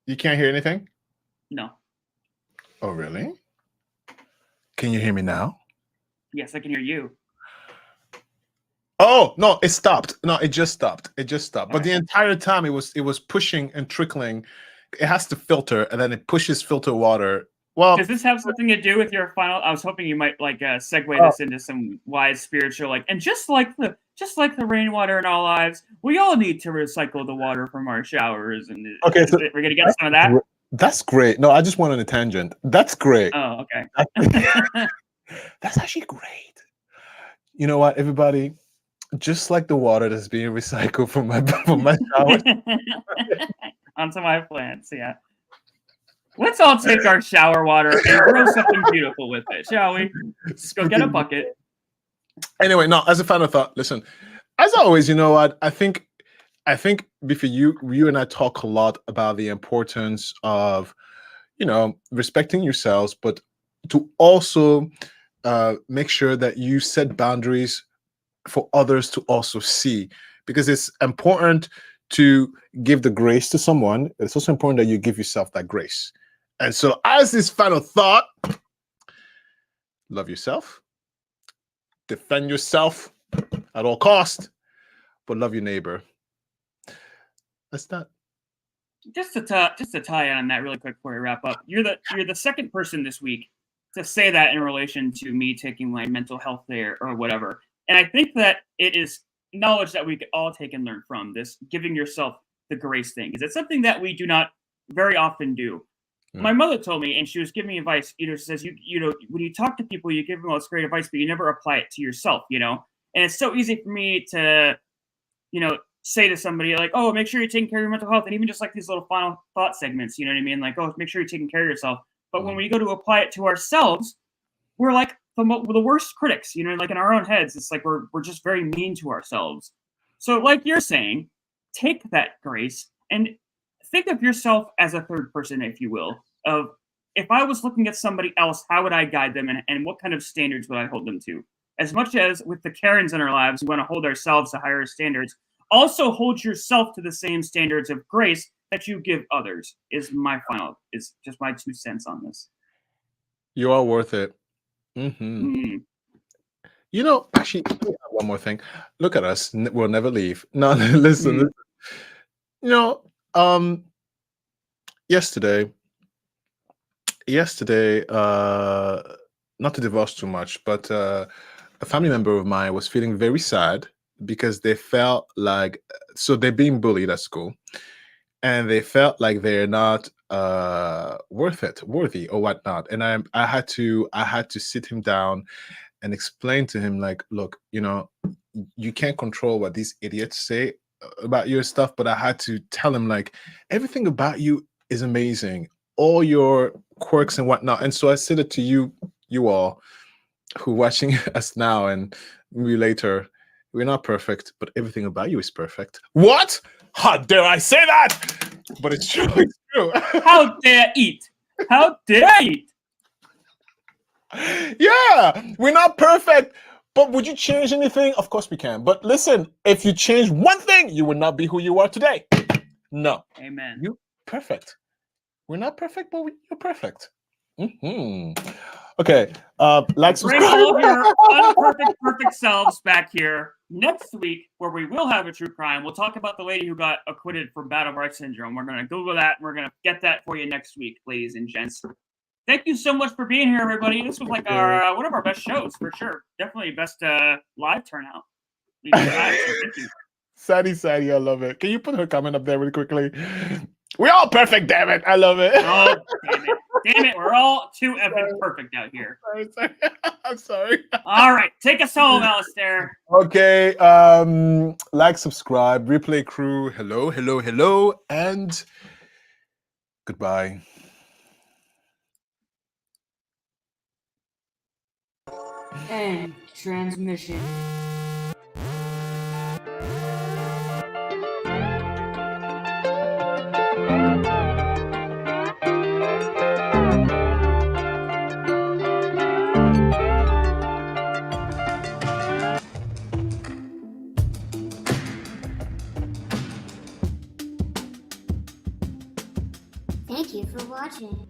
You can't hear anything? No. Oh, really? Can you hear me now? Yes, I can hear you. Oh, no, it stopped. No, it just stopped. But the entire time it was pushing and trickling. It has to filter, and then it pushes filter water. Well, does this have something to do with your final? I was hoping you might like segue this into some wise spiritual, like, and just like the rainwater in our lives, we all need to recycle the water from our showers. And okay, so we're gonna get some of that. That's great. No, I just went on a tangent. That's great. Oh, okay. That's actually great. You know what, everybody? Just like the water that's being recycled from my shower onto my plants. Yeah. Let's all take our shower water and grow something beautiful with it, shall we? Let's go get a bucket. Anyway, no, as a final thought, listen, as always, you know what? I think before you and I talk a lot about the importance of, you know, respecting yourselves, but to also make sure that you set boundaries for others to also see, because it's important to give the grace to someone. It's also important that you give yourself that grace. And so as this final thought, love yourself, defend yourself at all costs, but love your neighbor. That's that. Just to tie on that really quick before we wrap up. You're the second person this week to say that in relation to me taking my mental health there or whatever. And I think that it is knowledge that we could all take and learn from this, giving yourself the grace thing. Is it something that we do not very often do? My mother told me, and she was giving me advice, she says, you know, when you talk to people, you give them all this great advice, but you never apply it to yourself, you know? And it's so easy for me to, you know, say to somebody like, oh, make sure you're taking care of your mental health. And even just like these little final thought segments, you know what I mean? Like, oh, make sure you're taking care of yourself. But when we go to apply it to ourselves, we're like the worst critics, you know, like in our own heads, it's like we're just very mean to ourselves. So like you're saying, take that grace and think of yourself as a third person, if you will, of if I was looking at somebody else, how would I guide them and what kind of standards would I hold them to? As much as with the Karens in our lives, we want to hold ourselves to higher standards, also hold yourself to the same standards of grace that you give others is just my 2 cents on this. You are worth it. You know, actually, one more thing. Look at us. We'll never leave. No, listen. You know, yesterday, yesterday, not to divulge too much, but a family member of mine was feeling very sad because they felt like, so they're being bullied at school, and they felt like they're not worthy or whatnot. And I had to sit him down and explain to him, like, look, you can't control what these idiots say about your stuff, but I had to tell him, like, everything about you is amazing, all your quirks and whatnot. And so I said it to you all who watching us now and maybe later. We're not perfect, but everything about you is perfect. What? How dare I say that? But it's true. It's true. How dare I eat? How dare I eat? Yeah, we're not perfect, but would you change anything? Of course we can. But listen, if you change one thing, you would not be who you are today. No. Amen. You're perfect. We're not perfect, but you're perfect. Okay. Like, Bring all of your perfect selves back here next week, where we will have a true crime. We'll talk about the lady who got acquitted for battle of rights syndrome. We're going to Google that. And we're going to get that for you next week, ladies and gents. Thank you so much for being here, everybody. This was like our one of our best shows for sure. Definitely best live turnout. Thank you. Sadie, I love it. Can you put her comment up there really quickly? We're all perfect, damn it. I love it. Oh, damn it. We're all too effing perfect out here. Sorry. I'm sorry. All right. Take us home, Alistair. Okay. Like, subscribe, replay crew. Hello. And goodbye. End transmission. Thank you for watching.